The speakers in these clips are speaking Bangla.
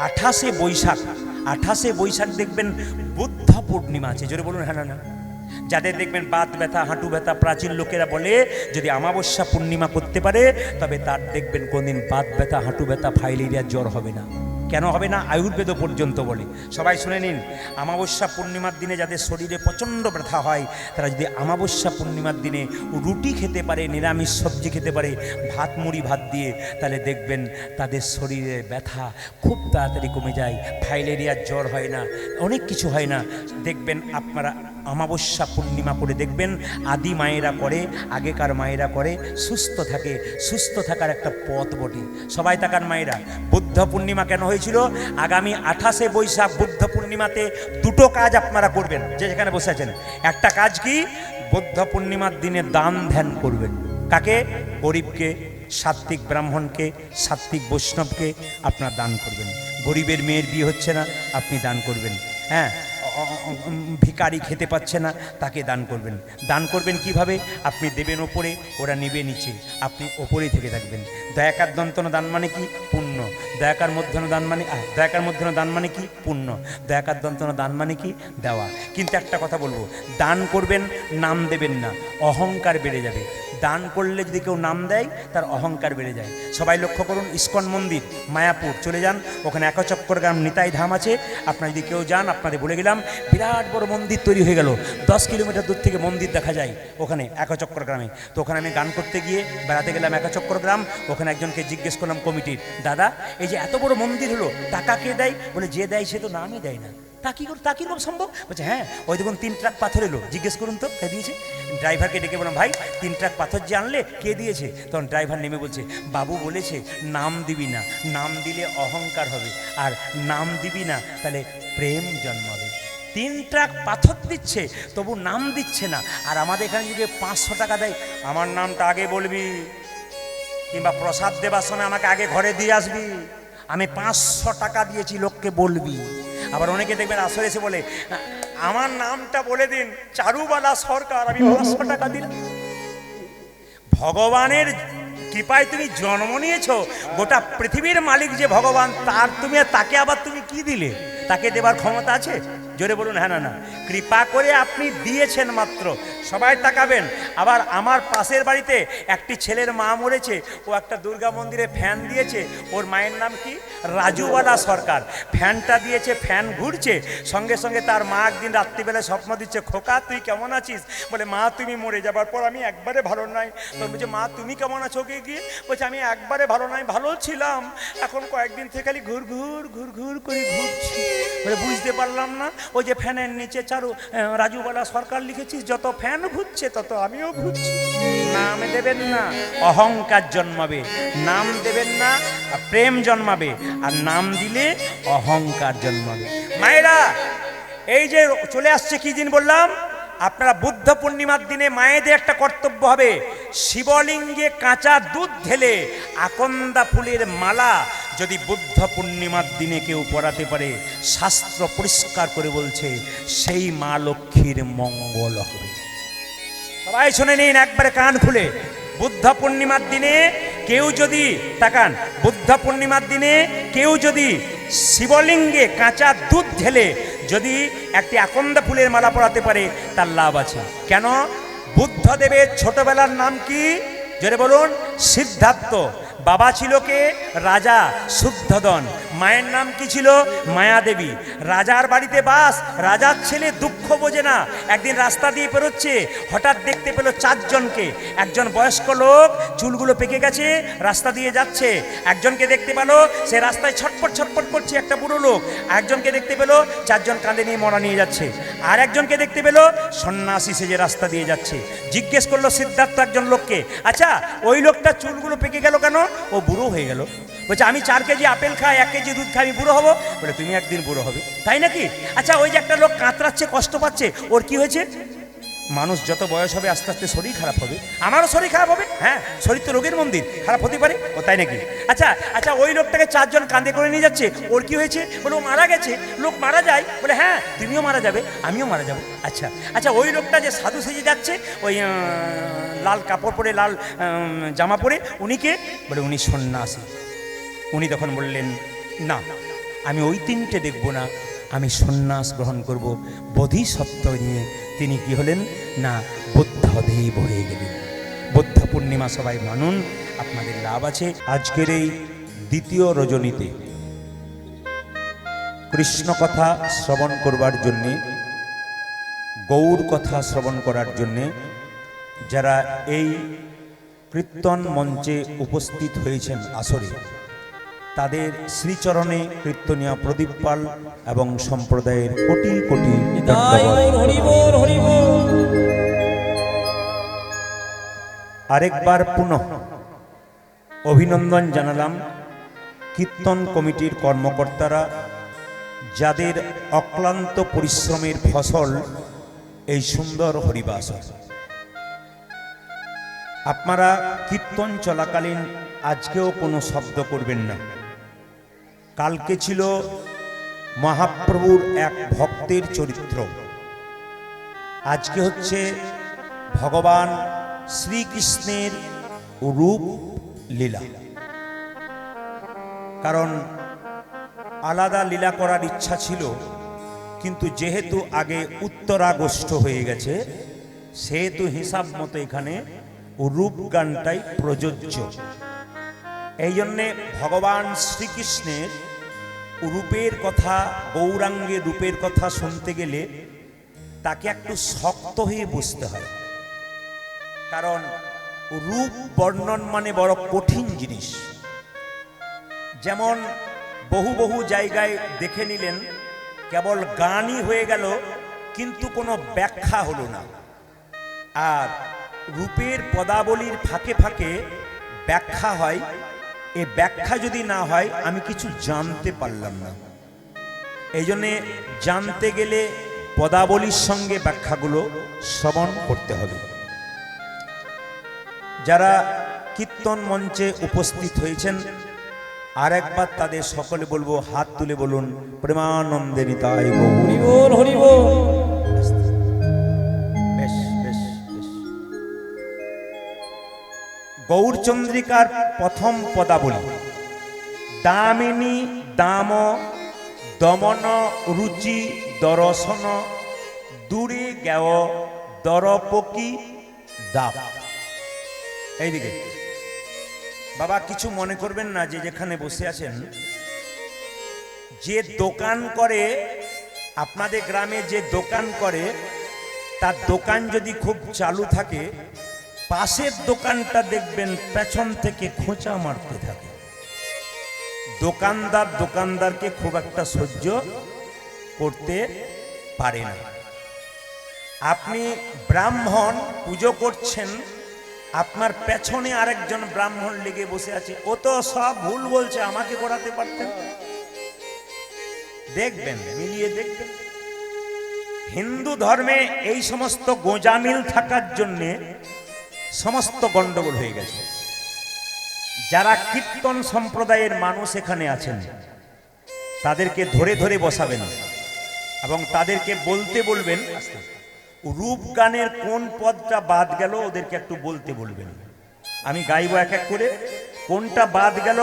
28শে বৈশাখ দেখবেন বুদ্ধ পূর্ণিমা আছে। জোরে বলুন হ্যাঁ না না। যাদের দেখবেন বাত ব্যথা, হাঁটু ব্যথা, প্রাচীন লোকেরা বলে যদি অমাবস্যা পূর্ণিমা করতে পারে তবে তার দেখবেন কোনদিন বাত ব্যথা, হাঁটু ব্যথা, ফাইলেরিয়া, জ্বর হবে না। কেন হবে না? আয়ুর্বেদ পর্যন্ত বলে। সবাই শুনে নিন, অমাবস্যা পূর্ণিমার দিনে যাদের শরীরে প্রচণ্ড ব্যথা হয় তারা যদি অমাবস্যা পূর্ণিমার দিনে রুটি খেতে পারে, নিরামিষ সবজি খেতে পারে, ভাত মুড়ি ভাত দিয়ে, তাহলে দেখবেন তাদের শরীরে ব্যথা খুব তাড়াতাড়ি কমে যায়, ফাইলেরিয়ার জ্বর হয় না, অনেক কিছু হয় না। দেখবেন আপনারা অমাবস্যা পূর্ণিমা করে দেখবেন আদি মায়েরা করে, আগেকার মায়েরা করে, সুস্থ থাকে। সুস্থ থাকার একটা পথ বটে। সবাই তাকান মায়েরা, বুদ্ধ পূর্ণিমা কেন হয়েছিল? আগামী 28শে বৈশাখ বুদ্ধ পূর্ণিমাতে দুটো কাজ আপনারা করবেন, যে যেখানে বসে আছেন। একটা কাজ কি? বুদ্ধ পূর্ণিমার দিনে দান ধ্যান করবেন। কাকে? গরিবকে, সাত্ত্বিক ব্রাহ্মণকে, সাত্ত্বিক বৈষ্ণবকে আপনার দান করবেন। গরিবের মেয়ের বিয়ে হচ্ছে না, আপনি দান করবেন। হ্যাঁ, ভিখারি খেতে পাচ্ছে না, তাকে দান করবেন। দান করবেন কিভাবে? আপনি দেবেন ওপরে, ওরা নেবে নিচে, আপনি ওপরেই থেকে থাকবেন। দয়াকার দন্তন দান মানে কি? পুণ্য। দয়াকার মধ্যন দান মানে দয়াকার মধ্যন দান মানে কি? পুণ্য। দয়াকার দন্তন দান মানে কি? দেওয়া। কিন্তু একটা কথা বলবো, দান করবেন, নাম দেবেন না, অহংকার বেড়ে যাবে। দান করলে যদি কেউ নাম দেয় তার অহংকার বেড়ে যায়। সবাই লক্ষ্য করুন, ইস্কন মন্দির মায়াপুর চলে যান, ওখানে একচক্কর গ্রাম নিতাই ধাম আছে। আপনারা যদি কেউ যান, আপনাদের বলে গেলাম, বিরাট বড় মন্দির তৈরি হয়ে গেল, 10 কিলোমিটার দূর থেকে মন্দির দেখা যায় ওখানে একচক্কর গ্রামে। তো ওখানে আমি গান করতে গিয়ে বেড়াতে গেলাম একচক্কর গ্রাম। ওখানে একজনকে জিজ্ঞেস করলাম কমিটির, দাদা এই যে এত বড় মন্দির হলো, টাকা কে দেয়? বলে যে দেয় সে তো নামই দেয় না। তা কীরকম সম্ভব? বলছে হ্যাঁ, ওই দেখুন 3 ট্রাক পাথর এলো, জিজ্ঞেস করুন তো কে দিয়েছে। ড্রাইভারকে ডেকে বললাম, ভাই 3 ট্রাক পাথর যে আনলে কে দিয়েছে? তখন ড্রাইভার নেমে বলছে, বাবু বলেছে নাম দিবি না, নাম দিলে অহংকার হবে, আর নাম দিবি না তাহলে প্রেম জন্মাবে। 3 ট্রাক পাথর দিচ্ছে তবু নাম দিচ্ছে না। আর আমাদের এখানে যদি 500 টাকা দেয়, আমার নামটা আগে বলবি, কিংবা প্রসাদ দেবার সময় আমাকে আগে ঘরে দিয়ে আসবি, আমি 500 টাকা দিয়েছি লোককে বলবি। আবার অনেকে দেখবেন আসরে এসে বলে, আমার নামটা বলে দিন, চারুবালা সরকার, আমি 500 টাকা দিলাম। ভগবানের কৃপায় তুমি জন্ম নিয়েছো, গোটা পৃথিবীর মালিক যে ভগবান, তার তুমি তাকে আবার তুমি কি দিলে? তাকে দেবার ক্ষমতা আছে? জোরে বলুন হ্যাঁ না না। কৃপা করে আপনি দিয়েছেন মাত্র। সবাই তাকাবেন। আবার আমার পাশের বাড়িতে একটি ছেলের মা মরেছে, ও একটা দুর্গা মন্দিরে ফ্যান দিয়েছে, ওর মায়ের নাম কি? রাজুবালা সরকার। ফ্যানটা দিয়েছে, ফ্যান ঘুরছে, সঙ্গে সঙ্গে তার মা একদিন রাত্রিবেলা স্বপ্ন দিচ্ছে, খোকা তুই কেমন আছিস? বলে মা তুমি মরে যাবার পর আমি একবারে ভালো নাই। তখন বলছে মা তুমি কেমন আছো কে গিয়ে? বলছে আমি একবারে ভালো নাই, ভালো ছিলাম, এখন কয়েকদিন থেকে খালি ঘুর ঘুর ঘুর ঘুর করে ঘুরছি। বলে বুঝতে পারলাম না, ওই যে ফ্যানের নিচে রাজুবালা সরকার লিখেছিস, যত ফ্যান ঘুরছে তত আমিও ঘুরছি। নাম দেবেন না, অহংকার জন্মাবে। নাম দেবেন না, প্রেম জন্মাবে। আর নাম দিলে অহংকার জন্মাবে। মায়েরা, এই যে চলে আসছে কি দিন বললাম, আপনারা বুদ্ধ পূর্ণিমার দিনে মায়েদের একটা কর্তব্য হবে, শিবলিঙ্গে কাঁচা দুধ ঢেলে আকন্দা ফুলের মালা যদি বুদ্ধ পূর্ণিমার দিনে কেউ পরাতে পারে, শাস্ত্র পরিষ্কার করে বলছে সেই মা লক্ষ্মীর মঙ্গল হবে। সবাই শুনে নিন একবারে কান খুলে। বুদ্ধ পূর্ণিমার দিনে কেউ যদি, তাকান, বুদ্ধ পূর্ণিমার দিনে কেউ যদি শিবলিঙ্গে কাঁচা দুধ ঢেলে যদি একটি আকন্দা ফুলের মালা পরাতে পারে, তার লাভ আছে। কেন? বুদ্ধদেবের ছোটবেলার নাম কি? জোরে বলুন। সিদ্ধার্থ। বাবা ছিল কে? রাজা শুদ্ধোদন। মায়ের নাম কি ছিল? মায়াদেবী। রাজার বাড়িতে বাস, রাজার ছেলে দুঃখ বোঝে না। একদিন রাস্তা দিয়ে পেরোচ্ছে, হঠাৎ দেখতে পেল 4 জনকে। একজন বয়স্ক লোক, চুলগুলো পেকে গেছে, রাস্তা দিয়ে যাচ্ছে। একজনকে দেখতে পেল, সে রাস্তায় ছটপট ছটপট করছে, একটা বুড়ো লোক। একজনকে দেখতে পেল, 4 জন কাঁধে নিয়ে মরা নিয়ে যাচ্ছে। আর একজনকে দেখতে পেল, সন্ন্যাসী সেজে রাস্তা দিয়ে যাচ্ছে। জিজ্ঞেস করলো সিদ্ধার্থ একজন লোককে, আচ্ছা ওই লোকটা চুলগুলো পেকে গেল কেন? ও বুড়ো হয়ে গেল। বলছে আমি 4 কেজি আপেল খাই, 1 কেজি দুধ খাই, আমি বুড়ো হবো? বলে তুমি একদিন বুড়ো হবে, তাই নাকি? আচ্ছা ওই যে একটা লোক কাতরাচ্ছে, কষ্ট পাচ্ছে, ওর কি হয়েছে? মানুষ যত বয়স হবে আস্তে আস্তে শরীর খারাপ হবে, আমারও শরীর খারাপ হবে। হ্যাঁ, শরীর তো রোগের মন্দির, খারাপ হতে পারে। ও তাই নাকি? আচ্ছা আচ্ছা ওই লোকটাকে 4 জন কাঁধে করে নিয়ে যাচ্ছে, ওর কি হয়েছে? বলে ও মারা গেছে। লোক মারা যায়? বলে হ্যাঁ, তুমিও মারা যাবে, আমিও মারা যাবো। আচ্ছা আচ্ছা ওই লোকটা যে সাধু সেজে যাচ্ছে, ওই লাল কাপড় পরে, লাল জামা পরে, উনি কে? বলে উনি সন্ন্যাসী। উনি তখন বললেন না, আমি ওই তিনটে দেখব না, আমি সন্ন্যাস গ্রহণ করব। বোধিসত্ত্ব নিয়ে তিনি কি হলেন না বুদ্ধদেব হয়ে গেলেন। বুদ্ধ পূর্ণিমা সবাই মানুন, আপনাদের লাভ আছে। আজকের এই দ্বিতীয় রজনীতে কৃষ্ণ কথা শ্রবণ করবার জন্যে, গৌর কথা শ্রবণ করার জন্যে যারা এই কীর্তন মঞ্চে উপস্থিত হয়েছেন আসরে, তাদের শ্রীচরণে কীর্তনীয় প্রদীপ পাল এবং সম্প্রদায়ের কোটি কোটি আরেকবার পুনঃ অভিনন্দন জানালাম কীর্তন কমিটির কর্মকর্তারা, যাদের অক্লান্ত পরিশ্রমের ফসল এই সুন্দর হরিবাস। আপনারা কীর্তন চলাকালীন আজকেও কোনো শব্দ করবেন না। কালকে ছিল মহাপ্রভুর এক ভক্তের চরিত্র, আজকে হচ্ছে ভগবান শ্রীকৃষ্ণের রূপ লীলা। কারণ আলাদা লীলা করার ইচ্ছা ছিল, কিন্তু যেহেতু আগে উত্তরাগষ্ট হয়ে গেছে, সেহেতু হিসাব মতো এখানে রূপ গানটাই প্রযোজ্য। এই জন্যে ভগবান শ্রীকৃষ্ণের রূপের কথা, গৌরাঙ্গের রূপের কথা শুনতে গেলে তাকে একটু শক্ত হয়ে বুঝতে হয়। কারণ রূপ বর্ণন মানে বড় কঠিন জিনিস। যেমন বহু বহু জায়গায় দেখে নিলেন কেবল গানই হয়ে গেল, কিন্তু কোনো ব্যাখ্যা হলো না। আর রূপের পদাবলীর ফাঁকে ফাঁকে ব্যাখ্যা হয়, এ ব্যাখ্যা যদি না হয় আমি কিছু জানতে পারলাম না। এই জন্যে জানতে গেলে পদাবলীর সঙ্গে ব্যাখ্যাগুলো শ্রবণ করতে হবে। যারা কীর্তন মঞ্চে উপস্থিত হয়েছেন, আর একবার তাদের সকলে বলবো, হাত তুলে বলুন প্রেমানন্দে নিতাই গৌর হরি বল। বেশ বেশ বেশ। গৌরচন্দ্রিকার প্রথম পদাবলী দামিনী দাম দমন রুচি দর্শন দূরে গেও দরপকি দাপ। এইদিকে বাবা কিছু মনে করবেন না, যে যেখানে বসে আছেন, যে দোকান করে, আপনাদের গ্রামে যে দোকান করে, তার দোকান যদি খুব চালু থাকে, পাশের দোকানটা দেখবেন পেছন থেকে খোঁচা মারতে থাকে। দোকানদার দোকানদারকে খুব একটা সহ্য করতে পারে না। আপনি ব্রাহ্মণ পুজো করছেন, আপনার পেছনে আরেকজন ব্রাহ্মণ লেগে বসে আছে, ও তো সব ভুল বলছে, আমাকে করাতে পারতেন। দেখবেন, মিলিয়ে দেখবেন। হিন্দু ধর্মে এই সমস্ত গোঁজামিল থাকার জন্যে সমস্ত গন্ডগোল হয়ে গেছে। যারা কীর্তন সম্প্রদায়ের মানুষ এখানে আছেন, তাদেরকে ধরে ধরে বসাবেন এবং তাদেরকে বলতে বলবেন, রূপ গানের কোন পদটা বাদ গেল ওদেরকে একটু বলতে বলবেন। আমি গাইব এক এক করে, কোনটা বাদ গেল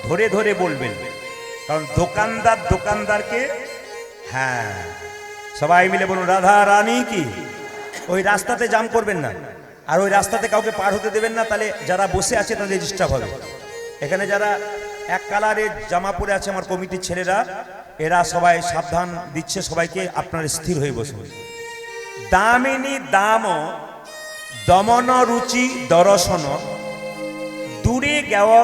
ধরে ধরে বলবেন। কারণ দোকানদার দোকানদারকে, হ্যাঁ সবাই মিলে বলুন রাধা রানী কি। ওই রাস্তাতে জাম করবেন না, আর ওই রাস্তাতে কাউকে পার হতে দেবেন না, তাহলে যারা বসে আছে তাদের ডিস্টার্ব হবে। এখানে যারা এক কালারের জামা পরে আছে আমার কমিটির ছেলেরা, এরা সবাই সাবধান দিচ্ছে সবাইকে, আপনারা স্থির হয়ে বসুন। দামিনী দাম দমন রুচি দর্শন দূরে গেও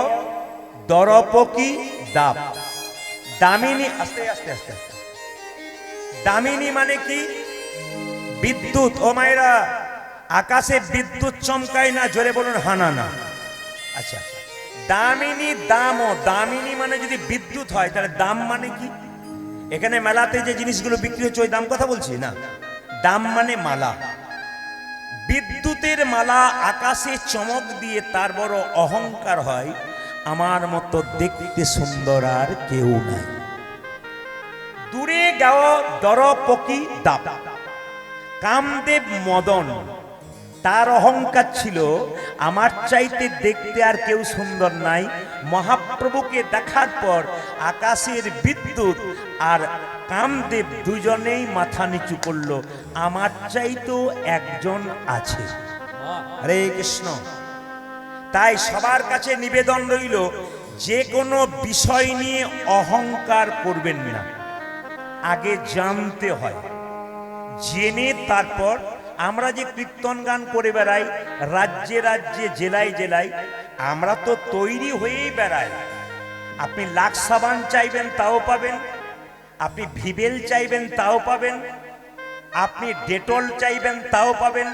দরপকি দাপ। দামিনী, আস্তে আস্তে আস্তে আস্তে। দামিনী মানে কি? বিদ্যুৎ। ও মায়েরা, আকাশে বিদ্যুৎ চমকায় না, জোরে বলুন হানা না। আচ্ছা, দামিনী দাম, দামিনী মানে যদি বিদ্যুৎ হয়, তাহলে দাম মানে কি? এখানে মেলাতে যে জিনিসগুলো বিক্রি হচ্ছে ওই দাম কথা বলছি না, দাম মানে মালা। বিদ্যুতের মালা আকাশে চমক দিয়ে তার বড় অহংকার হয়, আমার মতো দেখতে সুন্দর আর কেউ নাই। দূরে গাও দরপকি দাপ। কামদেব মদন তার অহংকার ছিল আমার চাইতে দেখতে আর কেউ সুন্দর নাই। মহাপ্রভুকে দেখার পর আকাশের বিদ্যুৎ আর কামদেব দুজনেই মাথা নিচু করলো, আমার চাইতেও একজন আছে। হরে কৃষ্ণ। তাই সবার কাছে নিবেদন রইল, যে কোনো বিষয় নিয়ে অহংকার করবেন না, আগে জানতে হয়, জেনে তারপর। আমরা যে কীর্তন গান করে বেড়াই রাজ্যে রাজ্যে জেলায় জেলায়, আমরা তো তৈরি হয়েই বেড়াই। আপনি লাক্স সাবান চাইবেন তাও পাবেন, আপনি ভিবেল চাইবেন তাও পাবেন, আপনি ডেটল চাইবেন তাও পাবেন,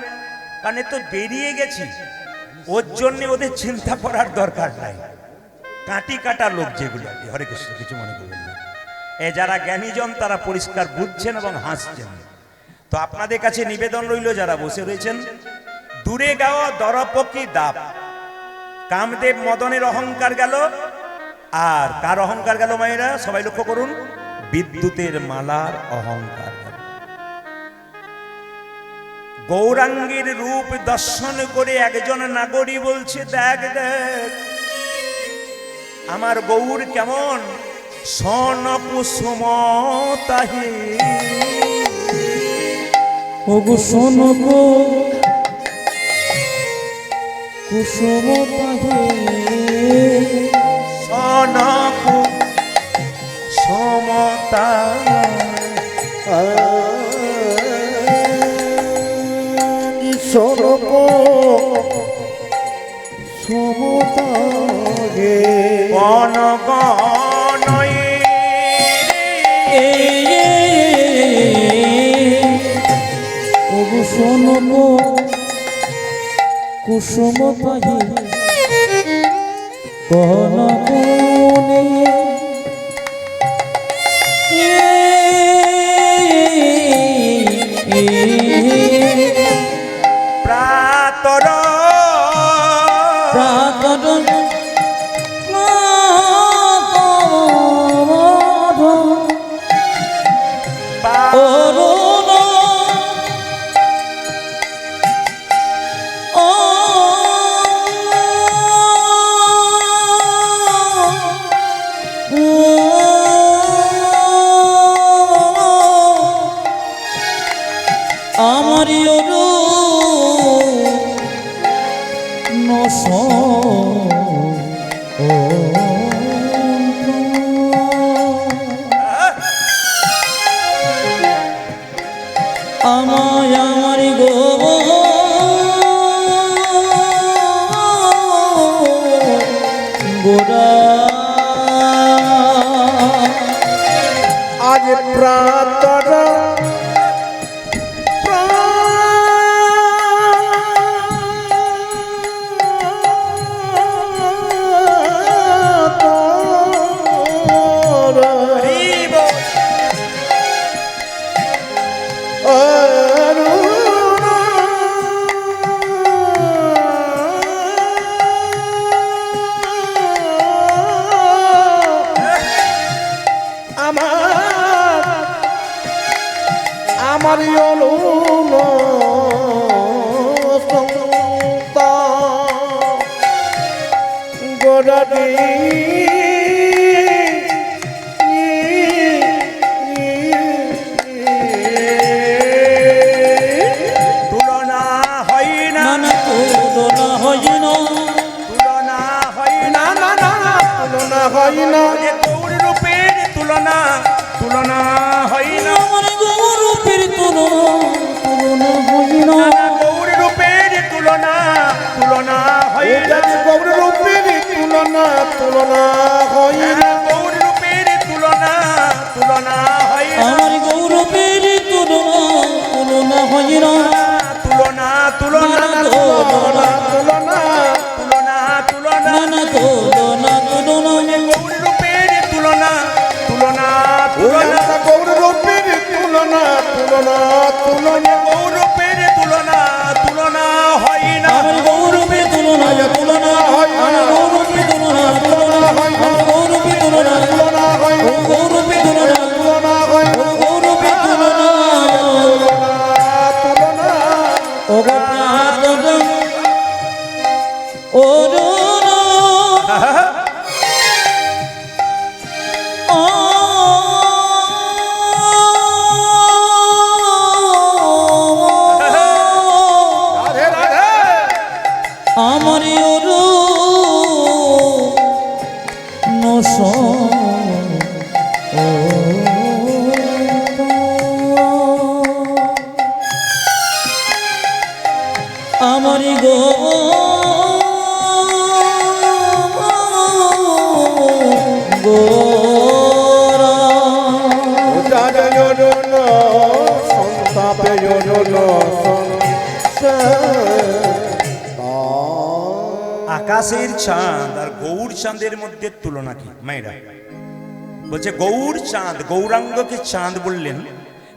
কারণ এ তো বেরিয়ে গেছি। ওর জন্য ওদের চিন্তা করার দরকার নাই। কাটি কাটা লোক যেগুলো। হরে কৃষ্ণ, কিছু মনে করবেন না। এ যারা জ্ঞানীজন তারা পরিষ্কার বুঝছেন এবং হাসছেন। তো আপনাদের কাছে নিবেদন রইল, যারা বসে রয়েছেন, দূরে গাওয়া দরপকি দাপ। কামদেব মদনের অহংকার গেল, আর কার অহংকার গেল মায়েরা? সবাই লক্ষ্য করুন, বিদ্যুতের মালার অহংকার গেল। গৌরাঙ্গের রূপ দর্শন করে একজন নাগরী বলছে, দেখ দেখ আমার গৌর কেমন, সন কুসুম তাহে। ওগো শোনো গো কুসুম তাহে, সন কুসুম শোনো গো সমতাগে গণ গণয়ে। ওগো শোনো গো কুসুম তাহে, কন কোনে প্রাতর প্রাতর অরুণ আমারি আমায় আমারি গো গোরা আজ প্রাতর আমারি অলুন গোড়াটি তুলনা হয় না, তুলনা হয় না, তুলনা হয় না, না না না তুলনা হয় না। এ গৌর রূপের তুলনা, তুলনা হয় না। আমার গৌরূপের তুলনা হয় না, গৌর রূপের তুলনা, তুলনা হয় না। গৌর রূপের তুলনা তুলনা হয় না। গৌর রূপের তুলনা, তুলনা হয় না। আমার গৌরূপের তুলনা হয় না, তুলনা, তুলনা, তুলনা তুলনা তুলনা, তুলনা, না তুলনা তুলনা গৌর রূপের তুলনা, তুলনা, তুলনা, গৌর রূপের তুলনা তুলনা তুলনা গৌর রূপের তুলনা, তুলনা হয় না। আমার গৌরূপের তুলনা হয় না, আমার গৌরূপের তুলনা হয় না, আমার গৌরূপের তুলনা তুলনা হয় না। গৌরূপের তুলনা তুলনা হয় না। গৌরূপের তুলনা তুলনা ওগো প্রাতর ও আমারি গো গোরা উজারে যোজন সন্তাপে যোজন আকাশের চাঁদ আর গৌর চাঁদের মধ্যে তুলনা কি মায়েরা? বলছে গৌর চাঁদ, গৌরাঙ্গকে চাঁদ বললেন,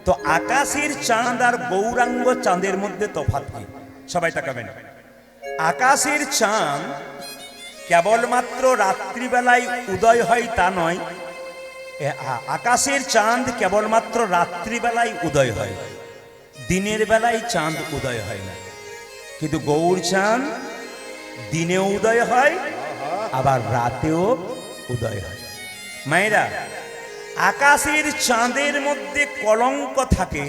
তো আকাশের চাঁদ আর গৌরাঙ্গ চাঁদের মধ্যে তফাৎ কি? সবাই তাকাবেন। আকাশের চাঁদ কেবলমাত্র রাত্রিবেলায় উদয় হয় তা নয়, আকাশের চাঁদ কেবলমাত্র রাত্রিবেলায় উদয় হয়, দিনের বেলায় চাঁদ উদয় হয় না। কিন্তু গৌর চাঁদ দিনেও উদয় হয়, আবার রাতেও উদয় হয়। মায়েরা, আকাশের চাঁদের মধ্যে কলঙ্ক থাকে,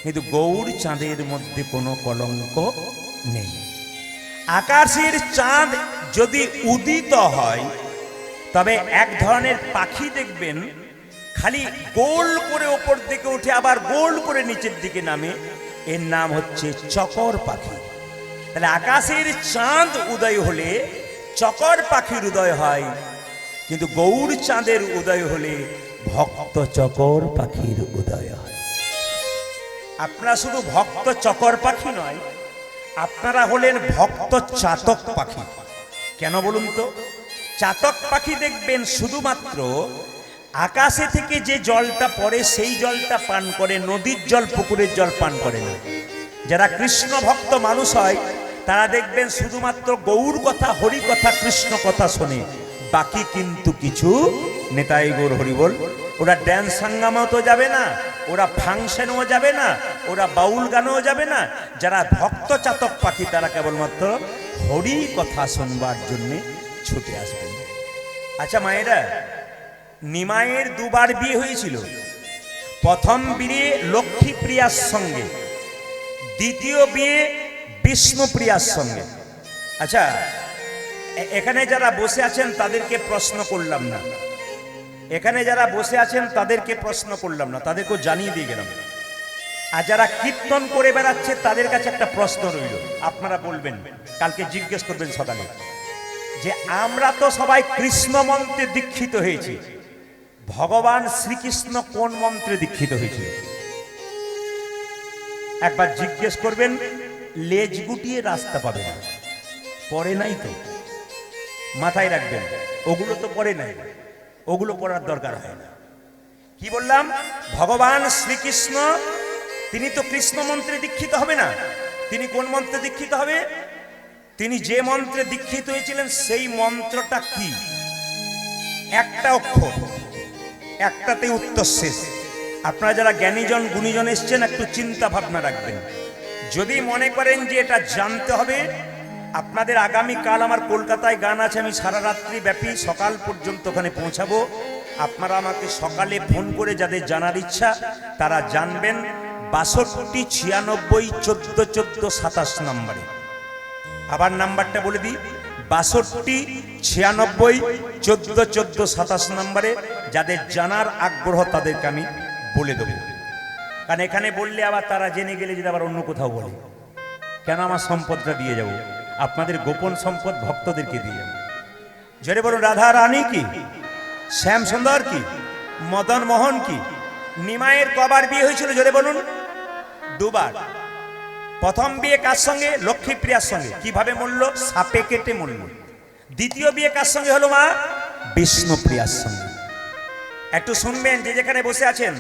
কিন্তু গৌর চাঁদের মধ্যে কোনো কলঙ্ক নেই। আকাশের চাঁদ যদি উদিত হয়, তবে এক ধরনের পাখি দেখবেন খালি গোল করে ওপর দিকে উঠে আবার গোল করে নিচের দিকে নামে, এর নাম হচ্ছে চকর পাখি। তাহলে আকাশের চাঁদ উদয় হলে চকর পাখির উদয় হয়, কিন্তু গৌর চাঁদের উদয় হলে ভক্ত চকর পাখির উদয় হয়। আপনারা শুধু ভক্ত চকর পাখি নয়, আপনারা হলেন ভক্ত চাতক পাখি। কেন বলুন তো? চাতক পাখি দেখবেন শুধুমাত্র আকাশে থেকে যে জলটা পড়ে সেই জলটা পান করে, নদীর জল পুকুরের জল পান করে না। যারা কৃষ্ণ ভক্ত মানুষ হয় তারা দেখবেন শুধুমাত্র গৌর কথা, হরি কথা, কৃষ্ণ কথা শোনে, বাকি কিন্তু কিছু নেতাই গৌর হরি বল। ওরা ড্যান্স হাঙ্গামাও তো যাবে না, ওরা ফাংশনেও যাবে না, ওরা বাউল গানেও যাবে না। যারা ভক্ত চাতক পাখি তারা কেবলমাত্র হরি কথা শুনবার জন্যে ছুটে আসবেন। আচ্ছা মায়েরা, নিমাইয়ের দুবার বিয়ে হয়েছিল। প্রথম বিয়ে লক্ষ্মীপ্রিয়ার সঙ্গে, দ্বিতীয় বিয়ে বিষ্ণুপ্রিয়ার সঙ্গে। আচ্ছা, এখানে যারা বসে আছেন তাদেরকে প্রশ্ন করলাম না, এখানে যারা বসে আছেন তাদেরকে প্রশ্ন করলাম না, তাদেরকেও জানিয়ে দিয়ে গেলাম। আর যারা কীর্তন করে বেড়াচ্ছে তাদের কাছে একটা প্রশ্ন রইল, আপনারা বলবেন, কালকে জিজ্ঞেস করবেন সকালে, যে আমরা তো সবাই কৃষ্ণ মন্ত্রে দীক্ষিত হয়েছি, ভগবান শ্রীকৃষ্ণ কোন মন্ত্রে দীক্ষিত হয়েছিল? একবার জিজ্ঞেস করবেন, লেজ গুটিয়ে রাস্তা পাবে না। পড়ে নাই তো, মাথায় রাখবেন, ওগুলো তো পড়ে নাই, ওগুলো পড়ার দরকার হয় না। কি বললাম? ভগবান শ্রীকৃষ্ণ তিনি তো কৃষ্ণ মন্ত্রে দীক্ষিত হবে না, তিনি কোন মন্ত্রে দীক্ষিত হবে? তিনি যে মন্ত্রে দীক্ষিত হয়েছিলেন সেই মন্ত্রটা কি? একটা অক্ষর, একটাতে উত্তর শেষ। আপনারা যারা জ্ঞানীজন গুণীজন এসছেন একটু চিন্তা ভাবনা রাখবেন। যদি মনে করেন যে এটা জানতে হবে, আপনাদের আগামীকাল আমার কলকাতায় গান আছে, আমি সারা রাত্রি ব্যাপী সকাল পর্যন্ত ওখানে পৌঁছাবো। আপনারা আমাকে সকালে ফোন করে যাদের জানার ইচ্ছা তারা জানবেন 62 96 14 14 27 নম্বরে। আবার নাম্বারটা বলে দিই, 62 96 14 14 27 নম্বরে যাদের জানার আগ্রহ তাদেরকে আমি বলে দেবো। কারণ এখানে বললে আবার তারা জেনে গেলে যদি আবার অন্য কোথাও বলে, কেন আমার সম্পদটা দিয়ে যাব? আপনাদের গোপন সম্পদ ভক্তদেরকে দিয়ে যাব। জোরে বলুন, রাধা রানী কি, শ্যাম সুন্দর কি, মদন মোহন কি? নিমাইয়ের কবার বিয়ে হয়েছিল? জোরে বলুন। দুবার। প্রথম বিয়ে কার সঙ্গে? লক্ষ্মীপ্রিয়ার সঙ্গে। কিভাবে মরল? সাপে কেটে মরল। দ্বিতীয় বিয়ে কার সঙ্গে হলো মা? বিষ্ণুপ্রিয়ার সঙ্গে। একটু শুনবেন যে যেখানে বসে আছেন,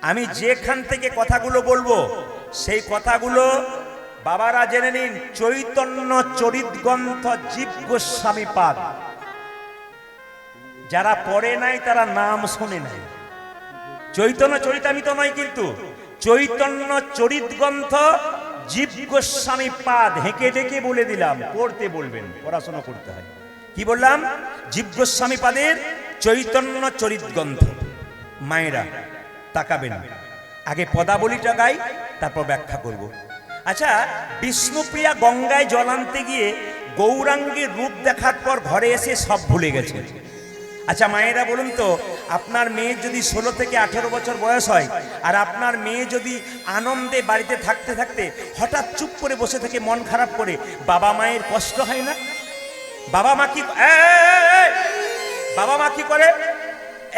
আমি যেখান থেকে কথাগুলো বলবো সেই কথাগুলো বাবারা জেনে নিন। চৈতন্য চরিত গ্রন্থ জীব গোস্বামী পাদ, যারা পড়ে নাই তারা নাম শোনে নাই। চৈতন্য চরিতামিত নয়, কিন্তু চৈতন্য চরিত গ্রন্থ জীব গোস্বামী পাদ, হেঁকে ডেকে বলে দিলাম, পড়তে বলবেন, পড়াশোনা করতে হয়। কি বললাম? জীব গোস্বামী পাদের চৈতন্য চরিত গ্রন্থ। মায়েরা তাকাবেন, আগে পদাবলীটা গাই, তারপর ব্যাখ্যা করব। আচ্ছা, বিষ্ণুপ্রিয়া গঙ্গায় জল আনতে গিয়ে গৌরাঙ্গের রূপ দেখার পর ঘরে এসে সব ভুলে গেছে। আচ্ছা মায়েরা বলুন তো, আপনার মেয়ের যদি 16 থেকে 18 বছর বয়স হয়, আর আপনার মেয়ে যদি আনন্দে বাড়িতে থাকতে থাকতে হঠাৎ চুপ করে বসে থেকে মন খারাপ করে, বাবা মায়ের কষ্ট হয় না? বাবা মা কি বাবা মা কি করে?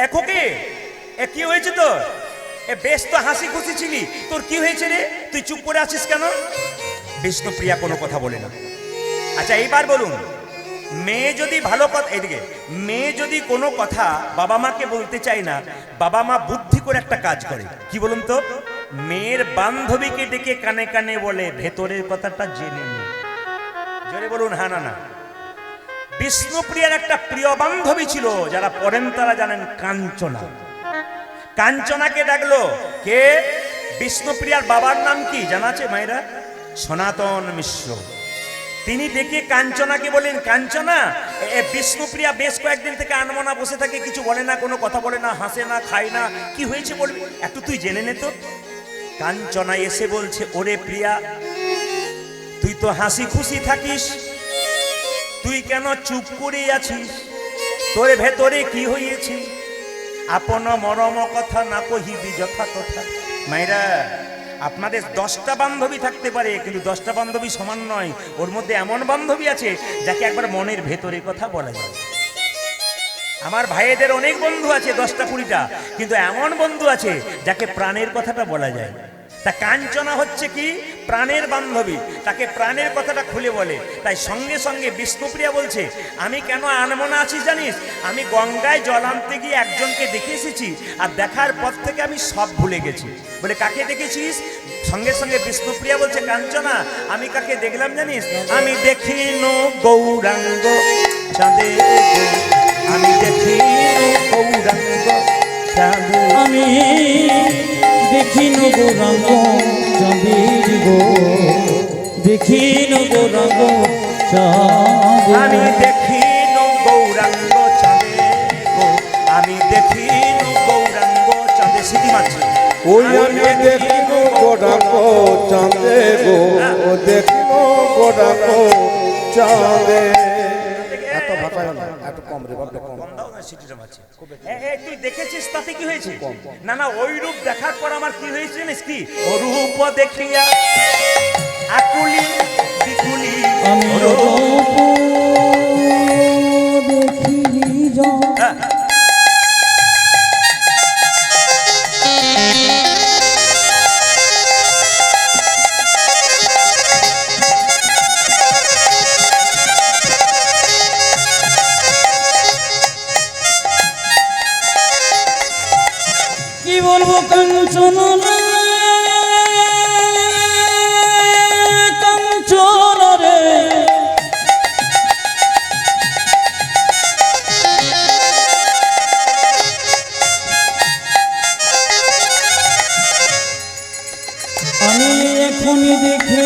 এখোকে এ কি হয়েছে তোর? এ বেশ তো হাসি খুশি ছিলি, তোর কি হয়েছে রে? তুই চুপ করে আছিস কেন? বিষ্ণুপ্রিয়া কোনো কথা বলে না। আচ্ছা এইবার বলুন, মেয়ে যদি ভালো কথা, এদিকে মেয়ে যদি কোনো কথা বাবা মাকে বলতে চায় না, বাবা মা বুদ্ধি করে একটা কাজ করে, কি বলুন তো? মেয়ের বান্ধবীকে ডেকে কানে কানে বলে, ভেতরের কথাটা জেনে নে। জোরে বলুন হ্যাঁ না না। বিষ্ণুপ্রিয়ার একটা প্রিয় বান্ধবী ছিল, যারা পড়েন তারা জানেন, কাঞ্চনা। কাঞ্চনাকে ডাকলো কে? বিষ্ণুপ্রিয়ার বাবার নাম কি জানা আছে মায়েরা? সনাতন মিশ্র। তিনি ডেকে কাঞ্চনাকে বলেন, কাঞ্চনা, বিষ্ণুপ্রিয়া বেশ কয়েকদিন থেকে আনমনা বসে থাকে, কিছু বলে না, কোনো কথা বলে না, হাসে না, খায় না, কি হয়েছে বলবি, একটু তুই জেনে নে তো। কাঞ্চনা এসে বলছে, ওরে প্রিয়া, তুই তো হাসি খুশি থাকিস, তুই কেন চুপ করে আছিস? তোর ভেতরে কি হয়েছে? আপন মরম কথা না কহিবি যথা কথা। মায়েরা, আপনাদের 10টা বান্ধবী থাকতে পারে, কিন্তু 10টা বান্ধবী সমান নয়। ওর মধ্যে এমন বান্ধবী আছে যাকে একবার মনের ভেতরে কথা বলা যায়। আমার ভাইদের অনেক বন্ধু আছে, 10টা 20টা, কিন্তু এমন বন্ধু আছে যাকে প্রাণের কথাটা বলা যায়। তা কাঞ্চনা হচ্ছে কি? প্রাণের বান্ধবী, তাকে প্রাণের কথাটা খুলে বলে। তাই সঙ্গে সঙ্গে বিষ্ণুপ্রিয়া বলছে, আমি কেন আনমনা আছি জানিস? আমি গঙ্গায় জল আনতে গিয়ে একজনকে দেখে এসেছি, আর দেখার পর থেকে আমি সব ভুলে গেছি। বলে, কাকে দেখেছিস? সঙ্গে সঙ্গে বিষ্ণুপ্রিয়া বলছে, কাঞ্চনা, আমি কাকে দেখলাম জানিস? আমি দেখিনু গৌরাঙ্গ চাঁদে, আমি দেখিনু গৌরাঙ্গ চাঁদে, আমি দেখিনু গৌরাঙ্গ চাঁদের গো, দেখিনু গৌরাঙ্গ চাঁদের। আমি দেখিনু গৌরাঙ্গ চাঁদে গো, আমি দেখিনু গৌরাঙ্গ চাঁদে। সিটি মারছে। ওই আমি দেখিনু গৌরাঙ্গ চাঁদে গো, দেখিনু গৌরাঙ্গ চাঁদে। এত ভাষা না, এত কম রে বাবা, কম। কম দাও না, সিটিটা মারছে। তুই দেখেছিস তাতে কি হয়েছে? না না, ওই রূপ দেখার পর আমার কি হয়েছে জানিস কি? ও রূপ দেখিয়া আকুলি বিকুলি, আমি রূপ দেখি যা, হ্যাঁ। কি বলবো কাঞ্চনা, কাঞ্চনা রে, আমি এখনই দেখে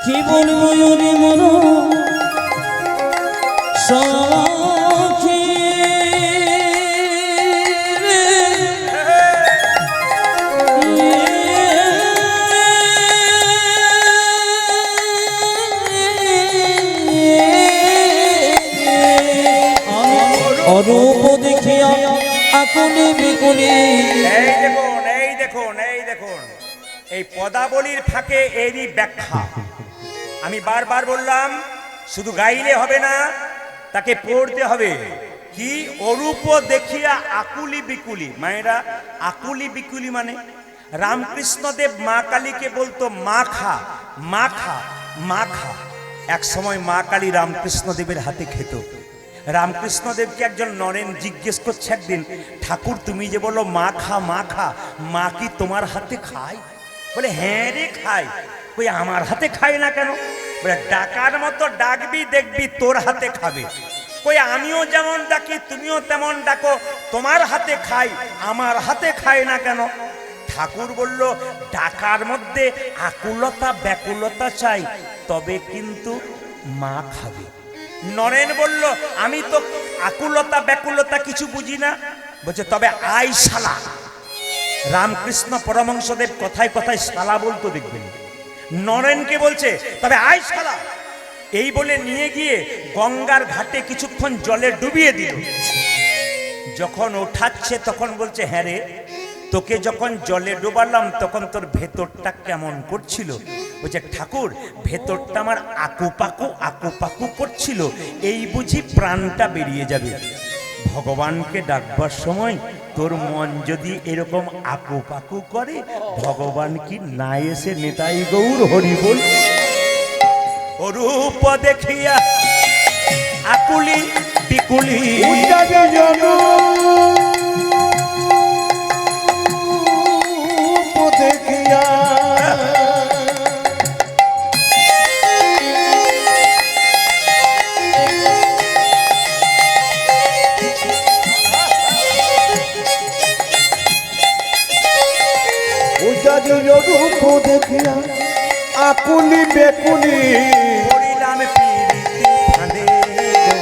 কি বলবো ওরে মন সখী রে, অরূপ দেখিয়া আকুলি বিকুলি। এই দেখুন, এই দেখুন, এই দেখুন, এই পদাবলীর ফাঁকে এরই ব্যাখ্যা। আমি বারবার বললাম, শুধু গাইলে হবে না, তাকে পড়তে হবে। কি? অরূপ দেখিয়া আকুলি বিকুলি। মায়েরা, আকুলি বিকুলি মানে রামকৃষ্ণদেব মা কালীকে বলতো মাখা মাখা মাখা। এক সময় মা কালী রামকৃষ্ণদেবের হাতে খেত। রামকৃষ্ণদেবকে একজন নরেন জিজ্ঞেস করছে একদিন, ঠাকুর তুমি যে বলো মাখা মাখা, মা কি তোমার হাতে খায়? বলে, হ্যাঁ রে খায়। কই, আমার হাতে খায় না কেন? বলে, ডাকার মতো ডাকবি, দেখবি তোর হাতে খাবে। কই, আমিও যেমন ডাকি তুমিও তেমন ডাকো, তোমার হাতে খাই, আমার হাতে খায় না কেন? ঠাকুর বলল ডাকার মধ্যে আকুলতা ব্যাকুলতা চাই, তবে কিন্তু মা খাবে। নরেন বলল আমি তো আকুলতা ব্যাকুলতা কিছু বুঝি না, বলছে তবে আই শালা। রামকৃষ্ণ পরমহংসদেব কথায় কথায় শালা বলতো দেখবেন। নরেনকে বলছে তবে আই শালা, এই বলে নিয়ে গিয়ে গঙ্গার ঘাটে কিছুক্ষণ জলে ডুবিয়ে দিল। যখন ওঠাচ্ছে তখন বলছে হ্যাঁ রে, তোকে যখন জলে ডোবালাম তখন তোর ভেতরটা কেমন করছিল? বলছে ঠাকুর ভেতরটা আমার আকুপাকু আকুপাকু করছিল, এই বুঝি প্রাণটা বেরিয়ে যাবে। ভগবানকে ডাকবার সময় তোর মন যদি এরকম আকুপাকু করে, ভগবান কি না এসে নেতাই গৌর হরি বল। অরূপ দেখিয়া আকুলি বিকুলি দেখিয়া রূপ দেখিয়া আকুলি বেকুলি পড়িলাম পিরিতি ফাঁদে গো,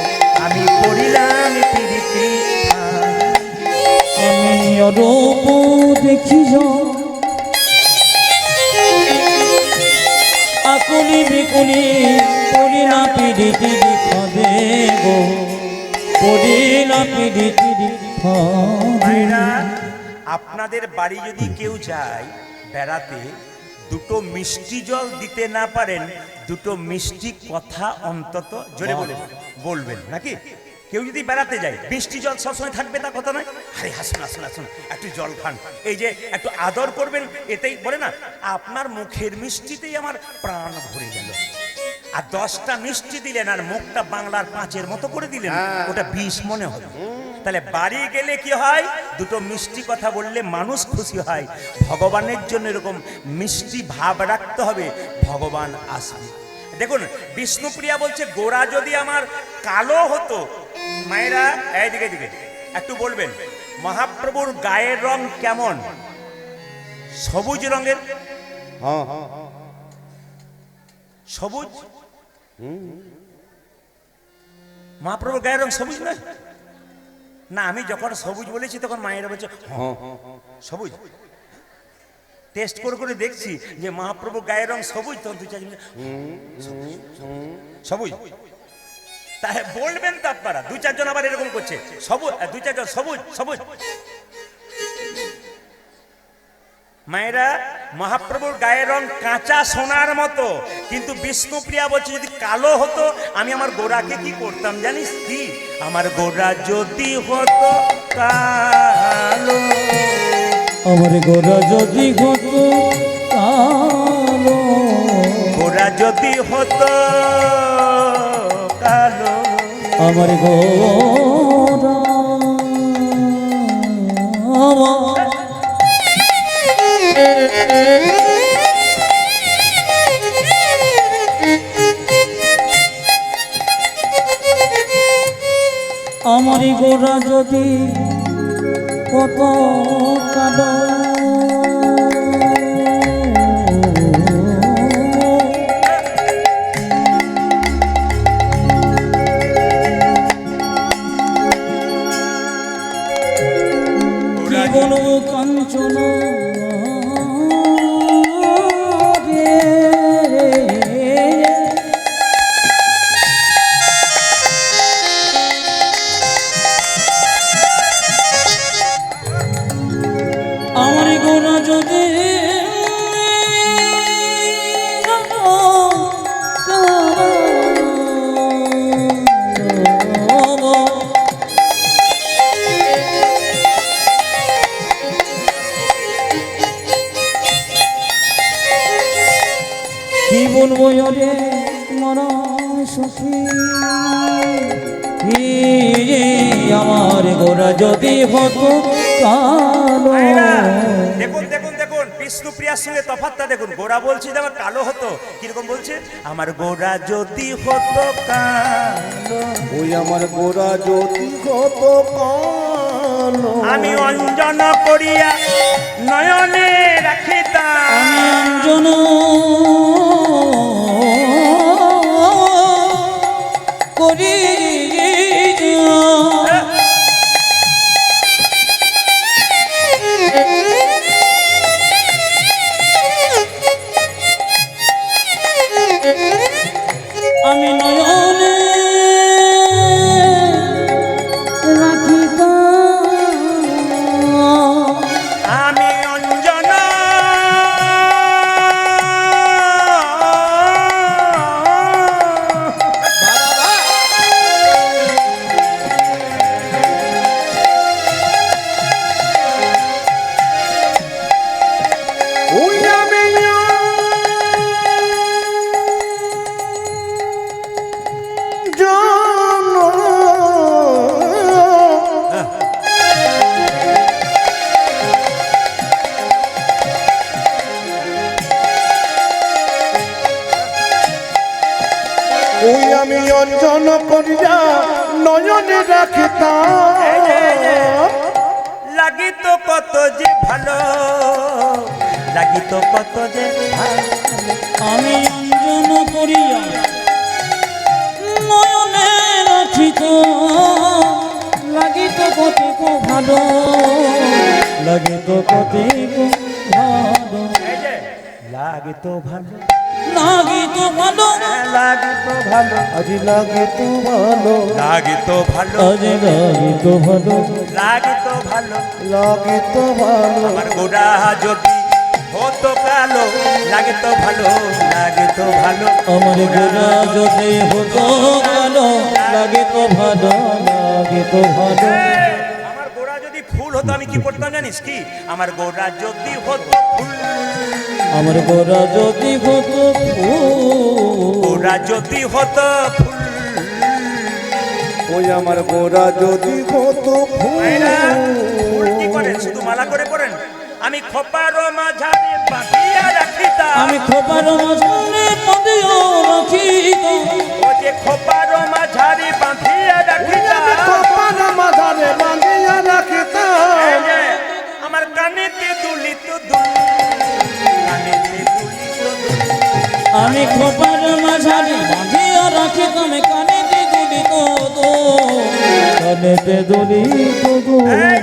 আমি পড়িলাম পিরিতি ফাঁদে। আমি অরূপ দেখিজ আকুলি বিকুলি পড়িলা পিরিতি ফাঁদে গো, পড়িলা পিরিতি ভাইরা, ফাঁদে। আপনাদের বাড়ি যদি কেউ যায় বেড়াতে, দুটো মিষ্টি জল দিতে না পারেন, দুটো মিষ্টি কথা অন্তত জোরে বলবেন নাকি? কেউ যদি বেড়াতে যায়, মিষ্টি জল সবসময় থাকবে তা কথা নয়। আরে হাসুন হাসুন হাসুন, একটু জল খান, এই যে একটু আদর করবেন, এতেই বলে না আপনার মুখের মিষ্টিতেই আমার প্রাণ ভরে গেল। আর 10টা মিষ্টি দিলেন আর মুখটা বাংলার 5-এর মতো করে দিলেন, ওটা 20 মনে হলো। তাহলে বাড়ি গেলে কি হয়, দুটো মিষ্টি কথা বললে মানুষ খুশি হয়। ভগবানের জন্য এরকম মিষ্টি ভাব রাখতে হবে, ভগবান আসবে। দেখুন বিষ্ণুপ্রিয়া বলছে গোড়া যদি আমার কালো হতো, মায়েরা এইদিকে দিকে একটু বলবেন মহাপ্রভুর গায়ের রং কেমন? সবুজ রঙের। সবুজ, মহাপ্রভুর গায়ের রং সবুজ নয় না? আমি যখন সবুজ বলেছি তখন মায়েরা বলছে সবুজ। টেস্ট করে করে দেখছি যে মহাপ্রভু গায়ের রং সবুজ, তখন 2-4 জন সবুজ। তাই বলবেন তো আপনারা, 2-4 জন আবার এরকম করছে সবুজ, 2-4 জন সবুজ সবুজ। মায়েরা, মহাপ্রভুর গায়ের রং কাঁচা সোনার মতো, কিন্তু বিষ্ণুপ্রিয়া বলছে যদি কালো হতো আমি আমার গোড়াকে কি করতাম জানিস কি? আমার গোড়া যদি হতো কালো, আমার গোরা যদি হতো কালো, গোড়া যদি হতো কালো, আমার গোরা আমার গোরা যদি কত কালো, কি বলবো কাঞ্চনা আমার গোরা যদি কি বলবো রে মরা সখী, আমার গোরা যদি হতো কালো। দেখুন দেখুন দেখুন বিষ্ণুপ্রিয়ার সঙ্গে তফাৎটা দেখুন। গোরা বলছে যে আমার কালো হতো, কিরকম বলছে? আমার গোরা যদি হতো কালো, ওই আমার গোরা যদি কত কালো, ভালো আমি অঞ্জন করিয়া নয়নে রাখিতাম। আমি অঞ্জন করি আমি নয়নে রাখিতাম। আমি অঞ্জন ওই আমি ওই আমি অঞ্জন করিয়া নয়নে রাখিতাম। লাগিত কত যে ভালো, লাগিত কত যে ভালো। আমি অঞ্জন করিয়া নয়নে রাখিত লাগিত কতিক ভালো, লাগিত কতিক ভালো, এই যে লাগিত ভালো, লাগিত ভালো, লাগিত ভালো, আজি লাগে তো ভালো লাগিত ভালো, আজ লাগিত ভালো, লাগিত ভালো। লাগে তো ভালো আমার গোড়া যদি হতো কালো, লাগিত ভালো, লাগিত ভালো। আমার গোরা যদি হতো ভালো, লাগিত ভালো, লাগিত ভালো। আমার গোড়া যদি ফুল হতো আমি কি করতাম জানিস কি? আমার গোড়া যদি হতো ফুল, আমার গোরা যদি হতো ফুল, গোড়া যদি হতো ফুল। ওই আমার গোরা যদি হতো ভাইরা, ফুল ফুল কি করেন? শুধু মালা করে পড়েন। আমি খোপার মাঝারে বাঁধিয়া রাখিতাম। আমি খোপার মাঝারে পদিও রাখিত, ও যে খোপার মাঝারে বাঁধিয়া রাখিতাম। কপাল মাথারে বাঁধিয়া রাখিতাম। এই যে আমার কানেতে দুলিত দুল, কানেতে দুলিত দুল। আমি খোপার মাঝারে বাঁধিয়া রাখিতাম, কানেতে দুলিত দো, কানেতে দুলিত দো, এই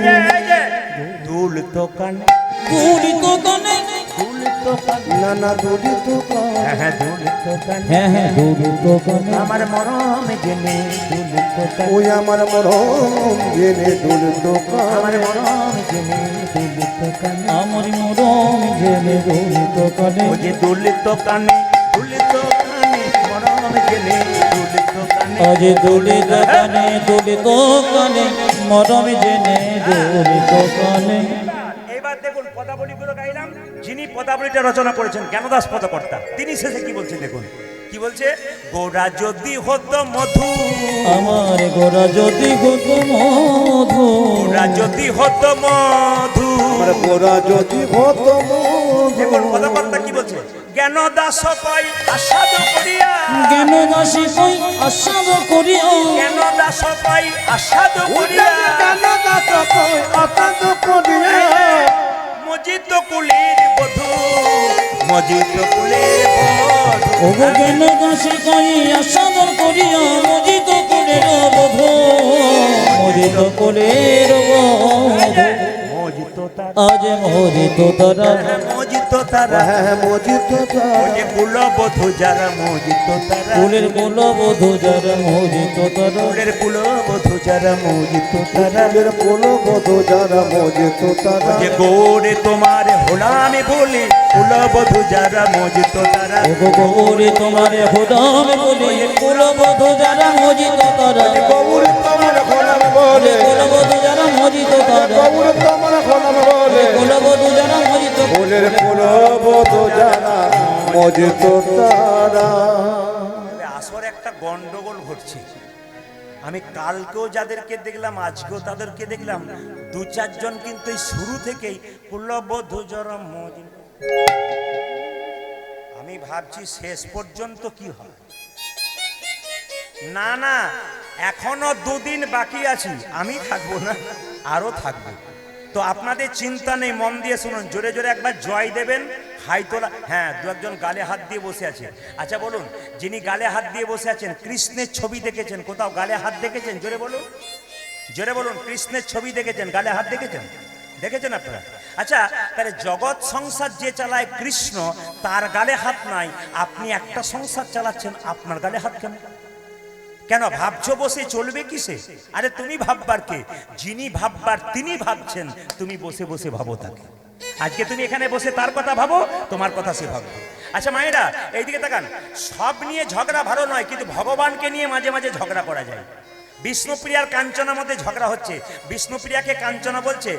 যে দুল তো কানে, দুলিত কানে, দুল তো কানে। না না দুলি তো হ্যাঁ হ্যাঁ দুল তো কানে। হ্যাঁ হ্যাঁ দুলিত কানে। আমার মরম জেনে দুল তো কানে। ওই আমার মরম জেনে দুল তো আমার মরম জেনে দুল তো কানে। আমার মরম জেনে দুলিত কানে। ও যে দুল তো কানে, দুল তো কানে, মরম জেনে দুল তো কানে। আজ দুলিত কানে, দুলিত কানে, মরম জেনে দুলিত কানে। এবার দেখুন পদাবলীগুলো গাইলাম। যিনি পদাবলীটা রচনা করেছেন জ্ঞানদাস পদকর্তা, তিনি শেষে কি বলছেন দেখুন। কি বলছে? গোরা যদি হতো মধু, আমার গোরা যদি হতো মধু, গোরা যদি হতো মধু। আমার গোরা যদি হতো দেখুন পদকর্তা কি বলছে? জ্ঞানদাস পাই আস্বাদ করিয়া, জ্ঞান দাসী কই আস্বাদ করিয়া, জ্ঞানদাস পাই আস্বাদ করিয়া। অসাধ করিয়া মজিত কুলের বধূ, মজিত কুলের বধূ। ওগো জ্ঞান দাসী কই আস্বাদ করিয়া, মজিত কোলের বধূ, মজিত কোলের বধূ। মজিত তারা, আজ মজিত তারা, মজিত তারা। হ্যাঁ মজিত ওই কুল বধূ যারা মজিত তারা, কুলের কুল বধূ যারা মজিত তারা, কুলের কুল বধূ যারা মজিত তারা। তাদের পোলো বধু যারা মজিত তারা যে গৌরে তোমার হোলামে বলে কুল বধূ যারা মজিত তারা। ওগো গৌরে তোমার হোদাম বলে, কুল বধূ যারা মজিত তারা, গৌর তোমার খোলাম বলে কুল বধূ যারা মজিত তারা, গৌর তোমার খোলাম বলে কুল বধূ যারা মজিত। ফুলের পোলো বধু যারা মজিত তারা তবে আসর একটা গন্ডগোল ঘটছে। আমি কালকেও যাদেরকে দেখলাম, আজকেও তাদেরকে দেখলাম, দু চারজন কিন্তু এই শুরু থেকেই কুলবধূ যারা মজিত। আমি ভাবছি শেষ পর্যন্ত কি হয়। না না, এখনো দুদিন বাকি আছি, আমি থাকবো না। আরও থাকবে। তো আপনাদের চিন্তা নেই, মন দিয়ে শুনুন, জোরে জোরে একবার জয় দেবেন, হাই তোলা। হ্যাঁ, দু একজন গালে হাত দিয়ে বসে আছে। আচ্ছা বলুন, যিনি গালে হাত দিয়ে বসে আছেন, কৃষ্ণের ছবি দেখেছেন কোথাও? গালে হাত দেখেছেন? জোরে বলুন, জোরে বলুন। কৃষ্ণের ছবি দেখেছেন, গালে হাত দেখেছেন? দেখেছেন আপনারা? আচ্ছা, তাহলে জগৎ সংসার যে চালায় কৃষ্ণ, তার গালে হাত নাই। আপনি একটা সংসার চালাচ্ছেন, আপনার গালে হাত কেন? কেন ভাবছো বসে চলবে কিসে? আরে তুমি ভাববার কে? যিনি ভাববার তিনি ভাবছেন, তুমি বসে বসে ভাবো তাকে। আজকে তুমি এখানে বসে তার কথা ভাবো, তোমার কথা সে ভাববে। আচ্ছা মায়েরা, এইদিকে তাকান। সব নিয়ে ঝগড়া ভালো নয়, কিন্তু ভগবানকে নিয়ে মাঝে মাঝে ঝগড়া করা যায়। বিষ্ণুপ্রিয়ার কাঞ্চনার মধ্যে ঝগড়া হচ্ছে। বিষ্ণুপ্রিয়াকে কাঞ্চনা বলছে,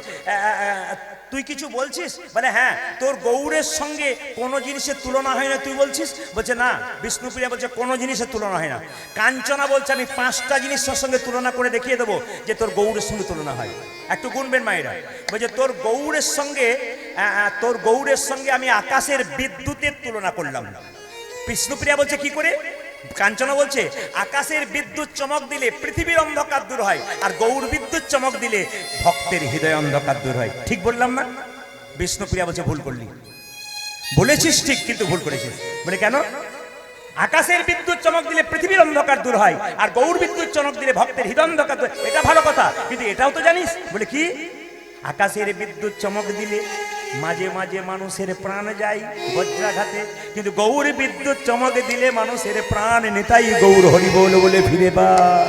তুই কিছু বলছিস? বলে হ্যাঁ, তোর গৌরের সঙ্গে কোনো জিনিসের তুলনা হয় না, তুই বলছিস? বলছে না। বিষ্ণুপ্রিয়া বলছে কোনো জিনিসের তুলনা হয় না। কাঞ্চনা বলছে আমি 5টা জিনিসের সঙ্গে তুলনা করে দেখিয়ে দেবো যে তোর গৌরের সঙ্গে তুলনা হয়। একটু গুনবেন মায়েরা। বলছে তোর গৌরের সঙ্গে আমি আকাশের বিদ্যুতের তুলনা করলাম। বিষ্ণুপ্রিয়া বলছে কি করে? কাঞ্চনা বলছে আকাশের বিদ্যুৎ চমক দিলে পৃথিবীর অন্ধকার দূর হয়, আর গৌর বিদ্যুৎ চমক দিলে ভক্তের হৃদয় অন্ধকার দূর হয়। ঠিক বললাম না? বিষ্ণুপ্রিয়া বলছে ভুল করলি। বলেছিস ঠিক, কিন্তু ভুল করেছিস। বলে কেন? আকাশের বিদ্যুৎ চমক দিলে পৃথিবীর অন্ধকার দূর হয়, আর গৌর বিদ্যুৎ চমক দিলে ভক্তের হৃদয় অন্ধকার দূর। এটা ভালো কথা, কিন্তু এটাও তো জানিস। বলে কি? আকাশের বিদ্যুৎ চমক দিলে মাঝে মাঝে মানুষের প্রাণ যায় বজ্রাঘাতে, কিন্তু গৌর বিদ্যুৎ চমক দিলে মানুষের প্রাণ নেতাই গৌর হরি বল বলে ফিরে পায়।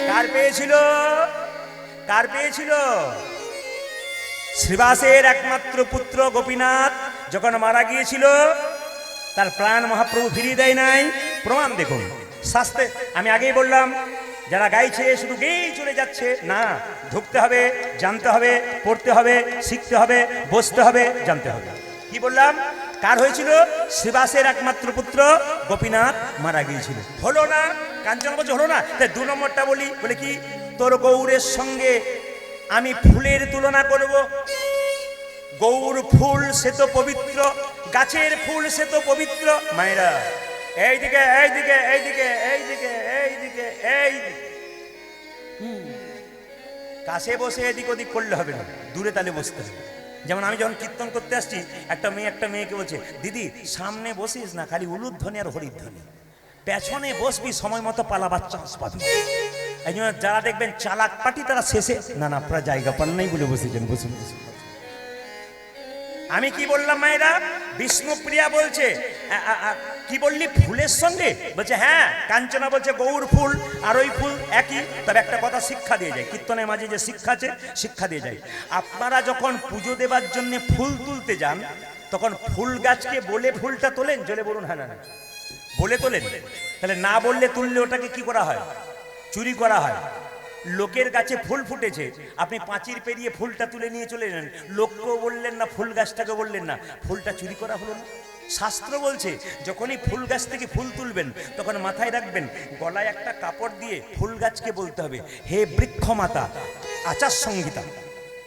কার পেয়েছিল? কার পেয়েছিল? শ্রীবাসের একমাত্র পুত্র গোপীনাথ যখন মারা গিয়েছিল, তার প্রাণ মহাপ্রভু ফিরিয়ে দেয় নাই। প্রমাণ দেখুন শাস্ত্রে। আমি আগেই বললাম, যারা গাইছে শুধু গেয়েই চলে যাচ্ছে না, ঢুকতে হবে, জানতে হবে, পড়তে হবে, শিখতে হবে, বসতে হবে, জানতে হবে। কি বললাম? কার হয়েছিল? শ্রীবাসের একমাত্র পুত্র গোপীনাথ মারা গিয়েছিল। হলো না? কাঞ্চনা বলছে হলো না। তাই 2 নম্বরটা বলি। বলে কি? তোর গৌরের সঙ্গে আমি ফুলের তুলনা করব। গৌর ফুল সে তো পবিত্র, গাছের ফুল সে তো পবিত্র। মায়েরা এইদিকে, এইদিকে, এইদিকে, এইদিকে, এইদিকে, এইদিকে। কাছে বসে এদিক ওদিক করলে হবে না, দূরে তালে বসতে হবে। যেমন আমি যখন কীর্তন করতে আসছি, একটা মেয়েকে বলছে, দিদি সামনে বসিস না, খালি উলুধ্বনি আর হরিধ্বনি, পেছনে বসবি, সময় মতো পালাবার চান্স পাবি। এই জন্য যারা দেখবেন চালাক পাটি, তারা শেষে না আপনারা জায়গা পান নাই বলে বসেছেন, বসুন বসুন। আমি কি বললাম মায়েরা? বিষ্ণুপ্রিয়া বলছে কি বললি? ফুলের সঙ্গে? বলছে হ্যাঁ। কাঞ্চনা বলছে গৌর ফুল আর ওই ফুল একই। তবে একটা কথা শিক্ষা দিয়ে যায়, কীর্তনের মাঝে যে শিক্ষা আছে, শিক্ষা দিয়ে যায়। আপনারা যখন পুজো দেবার জন্য ফুল তুলতে যান, তখন ফুল গাছকে বলে ফুলটা তোলেন? জলে বলুন হ্যাঁ না? বলে তোলেন? তাহলে না বললে তুললে ওটাকে কি করা হয়? চুরি করা হয়। লোকের গাছে ফুল ফুটেছে, আপনি পাঁচির পেরিয়ে ফুলটা তুলে নিয়ে চলে এলেন, লোককেও বললেন না, ফুল গাছটাকে বললেন না, ফুলটা চুরি করা হলো না? শাস্ত্র বলছে যখনই ফুল গাছ থেকে ফুল তুলবেন, তখন মাথায় রাখবেন গলায় একটা কাপড় দিয়ে ফুল গাছকে বলতে হবে, হে বৃক্ষ মাতা। আচার সংহিতা,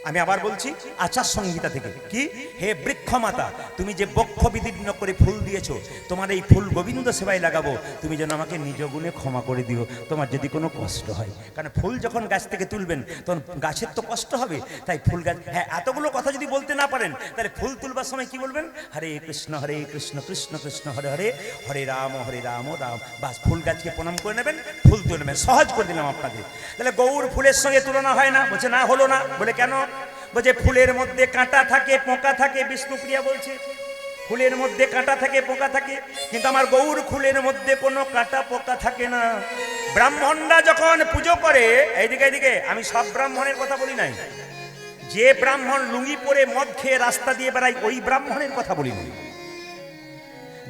আমি আবার বলছি, আচার সংহিতা থেকে। কি? হে বৃক্ষ মাতা, তুমি যে বক্ষ বিদীর্ণ করে ফুল দিয়েছো, তোমার এই ফুল গোবিন্দ সেবায় লাগাবো, তুমি যেন আমাকে নিজ গুণে ক্ষমা করে দিও, তোমার যদি কোনো কষ্ট হয়। কারণ ফুল যখন গাছ থেকে তুলবেন, তখন গাছের তো কষ্ট হবে, তাই ফুল গাছ। হ্যাঁ, এতগুলো কথা যদি বলতে না পারেন, তাহলে ফুল তুলবার সময় কি বলবেন? হরে কৃষ্ণ কৃষ্ণ কৃষ্ণ হরে হরে, হরে রাম রাম। বাস, ফুল গাছকে প্রণাম করে নেবেন, ফুল তুলে নেবেন। সহজ করে দিলাম আপনাদের। তাহলে গৌর ফুলের সঙ্গে তুলনা হয় না? বলছে না, হলো না। বলে কেন? বলছে ফুলের মধ্যে কাঁটা থাকে, পোকা থাকে। বিষ্ণুপ্রিয়া বলছে ফুলের মধ্যে কাঁটা থাকে, পোকা থাকে, কিন্তু আমার গৌর ফুলের মধ্যে কোনো কাঁটা পোকা থাকে না। ব্রাহ্মণরা যখন পুজো করে, এইদিকে আমি সব ব্রাহ্মণের কথা বলি নাই, যে ব্রাহ্মণ লুঙ্গি পরে মদ খেয়ে রাস্তা দিয়ে বেড়ায়, ওই ব্রাহ্মণের কথা বলি নাই।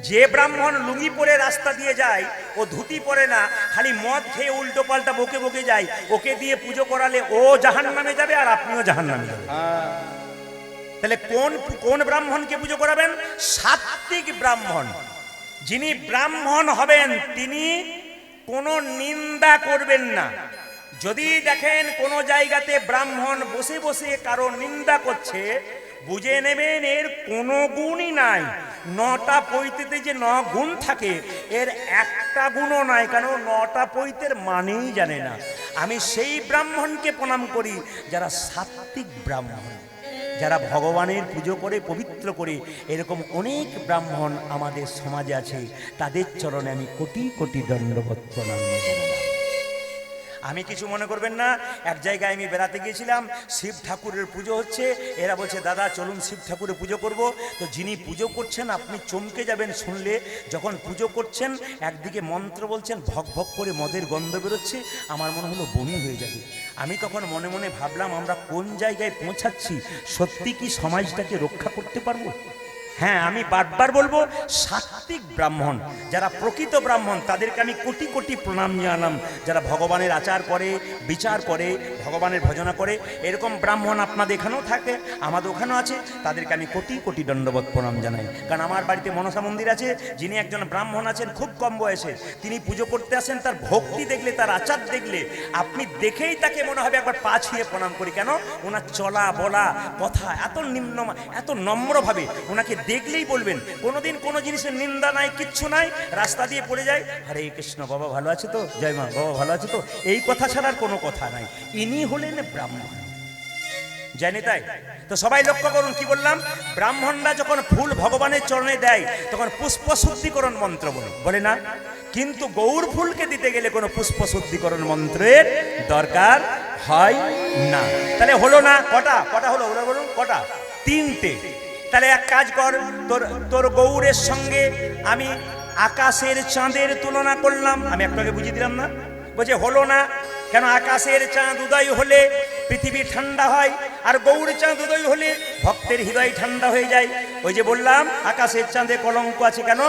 যে ব্রাহ্মণ লুঙ্গি পরে রাস্তা দিয়ে যায়, ও ধুতি পরে না, খালি মদ খেয়ে উল্টো পাল্টা বকে বকে যায়, ওকে দিয়ে পুজো করালে ও জাহান্নামে যাবে আর আপনিও জাহান্নামে যাবেন। তাহলে কোন ব্রাহ্মণকে পুজো করাবেন? সাত্ত্বিক ব্রাহ্মণ। যিনি ব্রাহ্মণ হবেন, তিনি কোনো নিন্দা করবেন না। যদি দেখেন কোনো জায়গাতে ব্রাহ্মণ বসে বসে কারো নিন্দা করছে, বুঝে নেবেন এর কোনো গুণই নাই। 9টা পৈতেতে যে 9 গুণ থাকে, এর একটা গুণও নাই, কারণ 9টা পৈতের মানেই জানে না। আমি সেই ব্রাহ্মণকে প্রণাম করি যারা সাত্ত্বিক ব্রাহ্মণ, যারা ভগবানের পুজো করে পবিত্র করে। এরকম অনেক ব্রাহ্মণ আমাদের সমাজে আছে, তাদের চরণে আমি কোটি কোটি দণ্ডবত প্রণাম জানাই। আমি কিছু মনে করবেন না, এক জায়গায় আমি বেড়াতে গিয়েছিলাম, শিব ঠাকুরের পুজো হচ্ছে। এরা বলছে দাদা চলুন শিব ঠাকুরের পুজো করব। তো যিনি পুজো করছেন আপনি চমকে যাবেন শুনলে, যখন পুজো করছেন একদিকে মন্ত্র বলছেন, ভক ভক করে মদের গন্ধ বেরোচ্ছে, আমার মনে হলো বমি হয়ে যাবে। আমি তখন মনে মনে ভাবলাম আমরা কোন জায়গায় পৌঁছাচ্ছি, সত্যি কি সমাজটাকে রক্ষা করতে পারবো? হ্যাঁ, আমি বারবার বলবো, সাত্ত্বিক ব্রাহ্মণ যারা প্রকৃত ব্রাহ্মণ তাদেরকে আমি কোটি কোটি প্রণাম জানালাম। যারা ভগবানের আচার করে, বিচার করে, ভগবানের ভজনা করে, এরকম ব্রাহ্মণ আপনাদের এখানেও থাকে, আমাদের ওখানেও আছে, তাদেরকে আমি কোটি কোটি দণ্ডবত প্রণাম জানাই। কারণ আমার বাড়িতে মনসা মন্দির আছে, যিনি একজন ব্রাহ্মণ আছেন খুব কম বয়সে, তিনি পুজো করতে আসেন। তার ভক্তি দেখলে, তার আচার দেখলে আপনি দেখেই তাকে মনে হবে একবার পা ছুঁয়ে প্রণাম করি। কেন? ওনার চলা বলা কথা এত নিম্ন, এত নম্রভাবে, ওনাকে দেখলেই বলবেন। কোনোদিন কোনো জিনিসের নিন্দা নাই, কিচ্ছু নাই। রাস্তা দিয়ে পড়ে যায়, হরে কৃষ্ণ, বাবা ভালো আছে তো, জয় মা, বাবা ভালো আছে তো, এই কথা ছাড়ার কোনো কথা নাই। ইনি হলেন ব্রাহ্মণ, জানি তাই তো সবাই লক্ষ্য করুন কি বললাম। ব্রাহ্মণরা যখন ফুল ভগবানের চরণে দেয় তখন পুষ্প শুদ্ধিকরণ মন্ত্র বলে না, কিন্তু গৌর ফুলকে দিতে গেলে কোনো পুষ্প শুদ্ধিকরণ মন্ত্রের দরকার হয় না। তাহলে হলো না, কটা কটা হলো বলুন, কটা? তিনটে। তাহলে এক কাজ কর, তোর গৌরের সঙ্গে আমি আকাশের চাঁদের তুলনা করলাম। আমি আপনাকে বুঝিয়ে দিলাম না? বলছে হলো না। কেন? আকাশের চাঁদ উদয় হলে পৃথিবী ঠান্ডা হয়, আর গৌর চাঁদ উদয় হলে ভক্তের হৃদয় ঠান্ডা হয়ে যায়। ওই যে বললাম আকাশের চাঁদে কলঙ্ক আছে। কেন?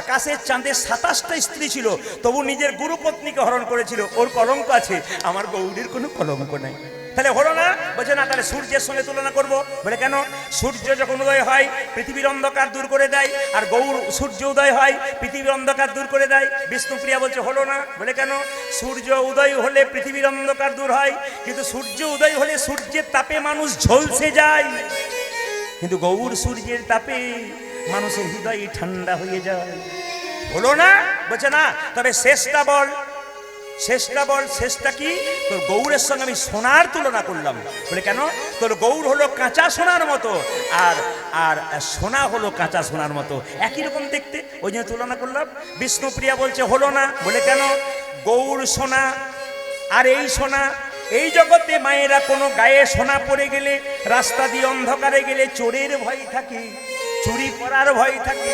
আকাশের চাঁদে 27টা স্ত্রী ছিল, তবু নিজের গুরুপত্নীকে হরণ করেছিল, ওর কলঙ্ক আছে, আমার গৌরের কোনো কলঙ্ক নাই। তাহলে হলো না? বলছে না, তাহলে সূর্যের সঙ্গে তুলনা করব। বলে কেন? সূর্য যখন উদয় হয় পৃথিবীর অন্ধকার দূর করে দেয়, আর গৌর সূর্য উদয় হয় পৃথিবীর অন্ধকার দূর করে দেয়। বিষ্ণুপ্রিয়া বলছে হলো না। বলে কেন? সূর্য উদয় হলে পৃথিবীর অন্ধকার দূর হয়, কিন্তু সূর্য উদয় হলে সূর্যের তাপে মানুষ ঝলসে যায়, কিন্তু গৌর সূর্যের তাপে মানুষের হৃদয় ঠান্ডা হয়ে যায়। হলো না? বলছে না। তবে শেষটা বল, শেষটা বল। শেষটা কি? তোর গৌরের সঙ্গে আমি সোনার তুলনা করলাম। বলে কেন? তোর গৌর হলো কাঁচা সোনার মতো, আর আর সোনা হলো কাঁচা সোনার মতো, একই রকম দেখতে, ওই জন্য তুলনা করলাম। বিষ্ণুপ্রিয়া বলছে হলো না। বলে কেন? গৌর সোনা আর এই সোনা, এই জগতে মায়েরা কোনো গায়ে সোনা পড়ে গেলে, রাস্তা দিয়ে অন্ধকারে গেলে চোরের ভয় থাকে, চুরি করার ভয় থাকে,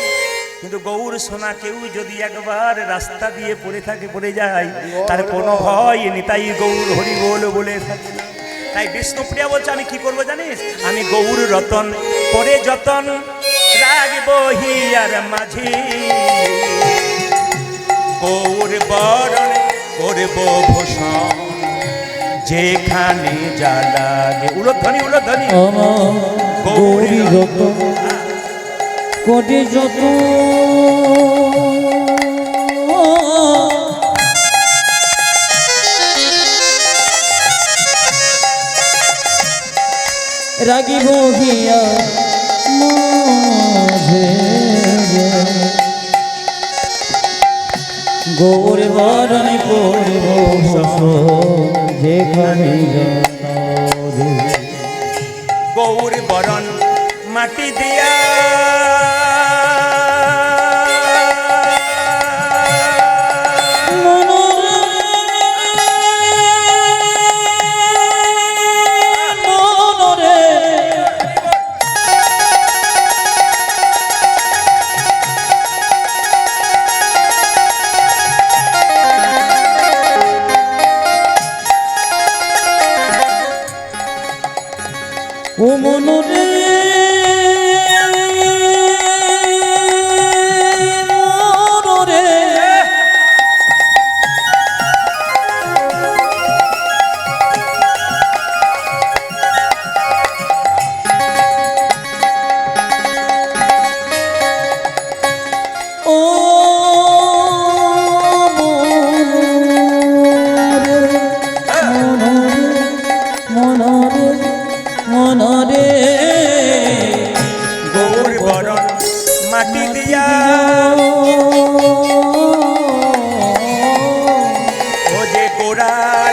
কিন্তু গৌর সোনা কেউ যদি একবার রাস্তা দিয়ে পড়ে থাকে, পড়ে যায়, তার কোনো ভয় নেই। তাই গৌর হরি বল বলে থাকে। তাই বিষ্ণুপ্রিয়া বলছে আমি কি করবো জানিস? আমি গৌর রতন করে যতন রাখবো হিয়ার মাঝে, গৌর বরণ করবো ভূষণ যেখানে যা লাগে। উলধ্বনি, উলধ্বনি। গৌরী যত কোটি যত রাগিব হিয়া মাঝে, গৌর বরণ করব যেখানে গৌর বরণ মাটি দিয়া ও মনরে মনরে ও মনরে মনরে মনরে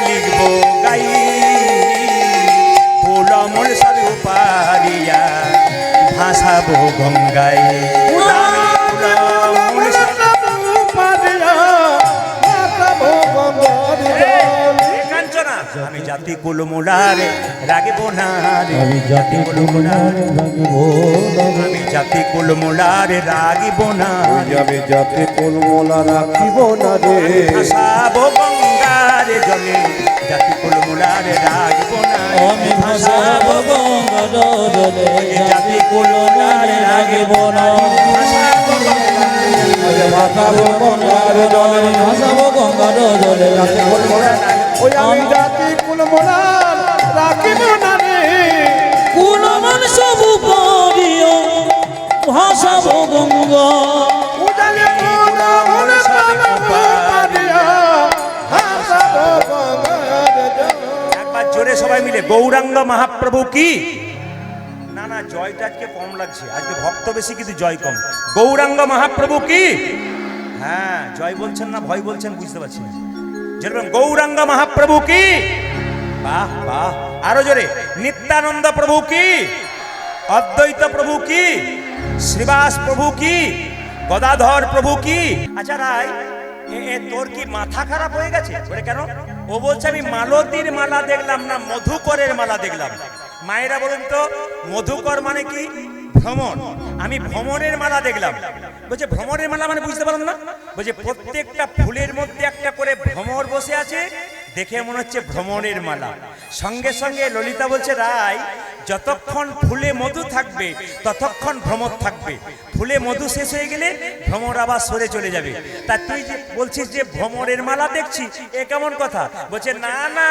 লিখবো গাই ফুলমূল সাধু পারিয়া ভাসাবো গঙ্গায় ফুলমূল সাধু কাঞ্চনা আমি জাতি কুলমুলারে রাগিব না রে আমি জাতি কুলমুলারে রাগিব না রে। আমি জাতি কুলমুলারে রাগিব না আমি জাতি কুলমোলা রাখিব না রে ভাসাবো গঙ্গারে জলে জাতি কুলমুলারে রাগিব না আমি ভাসাবো গঙ্গার জলে জাতি কুলমুলারে রাগিব না। ভাসাবো গঙ্গারে ভাসাবো গঙ্গার জলে ভাসাবো গঙ্গার জলে জাতি কুলমোলা ওই আমি জাতি কুলমোলা রাখিব না রে কুলমান সবু পারিয়া ভাসাবো গঙ্গা উজালে কুলমোলা সাধু পারিয়া ভাসাবো গঙ্গার জলে। একবার জোরে সবাই মিলে গৌরাঙ্গ মহাপ্রভু কি না না জয়টা আজকে কম লাগছে আজকে ভক্ত বেশি কিন্তু জয় কম গৌরাঙ্গ মহাপ্রভু কি হ্যাঁ জয় বলছেন না ভয় বলছেন বুঝতে পারছি না যেরকম গৌরাঙ্গ মহাপ্রভু কি বাহ বাহ আরো জোরে নিত্যানন্দ প্রভু কি অদ্বৈত প্রভু কি শ্রীবাস প্রভু কি গদাধর প্রভু কি আচ্ছা রাই তোর কি মাথা খারাপ হয়ে গেছে বলে কেন ও বলছে আমি মালতীর মালা দেখলাম না মধুকরের মালা দেখলাম মায়েরা বলুন তো মধুকর মানে কি ভ্রমণ আমি ভ্রমণের মালা দেখলাম বলছে ভ্রমণের মালা মানে বুঝতে পারলাম না বলছে প্রত্যেকটা ফুলের মধ্যে একটা করে ভ্রমর বসে আছে দেখে মনে হচ্ছে ভ্রমণের মালা সঙ্গে সঙ্গে ললিতা বলছে রায় যতক্ষণ ফুলে মধু থাকবে ততক্ষণ ভ্রমর থাকবে ফুলে মধু শেষ হয়ে গেলে ভ্রমর আবার সরে চলে যাবে তা তুই যে বলছিস যে ভ্রমরের মালা দেখছি এ কেমন কথা বলছে না না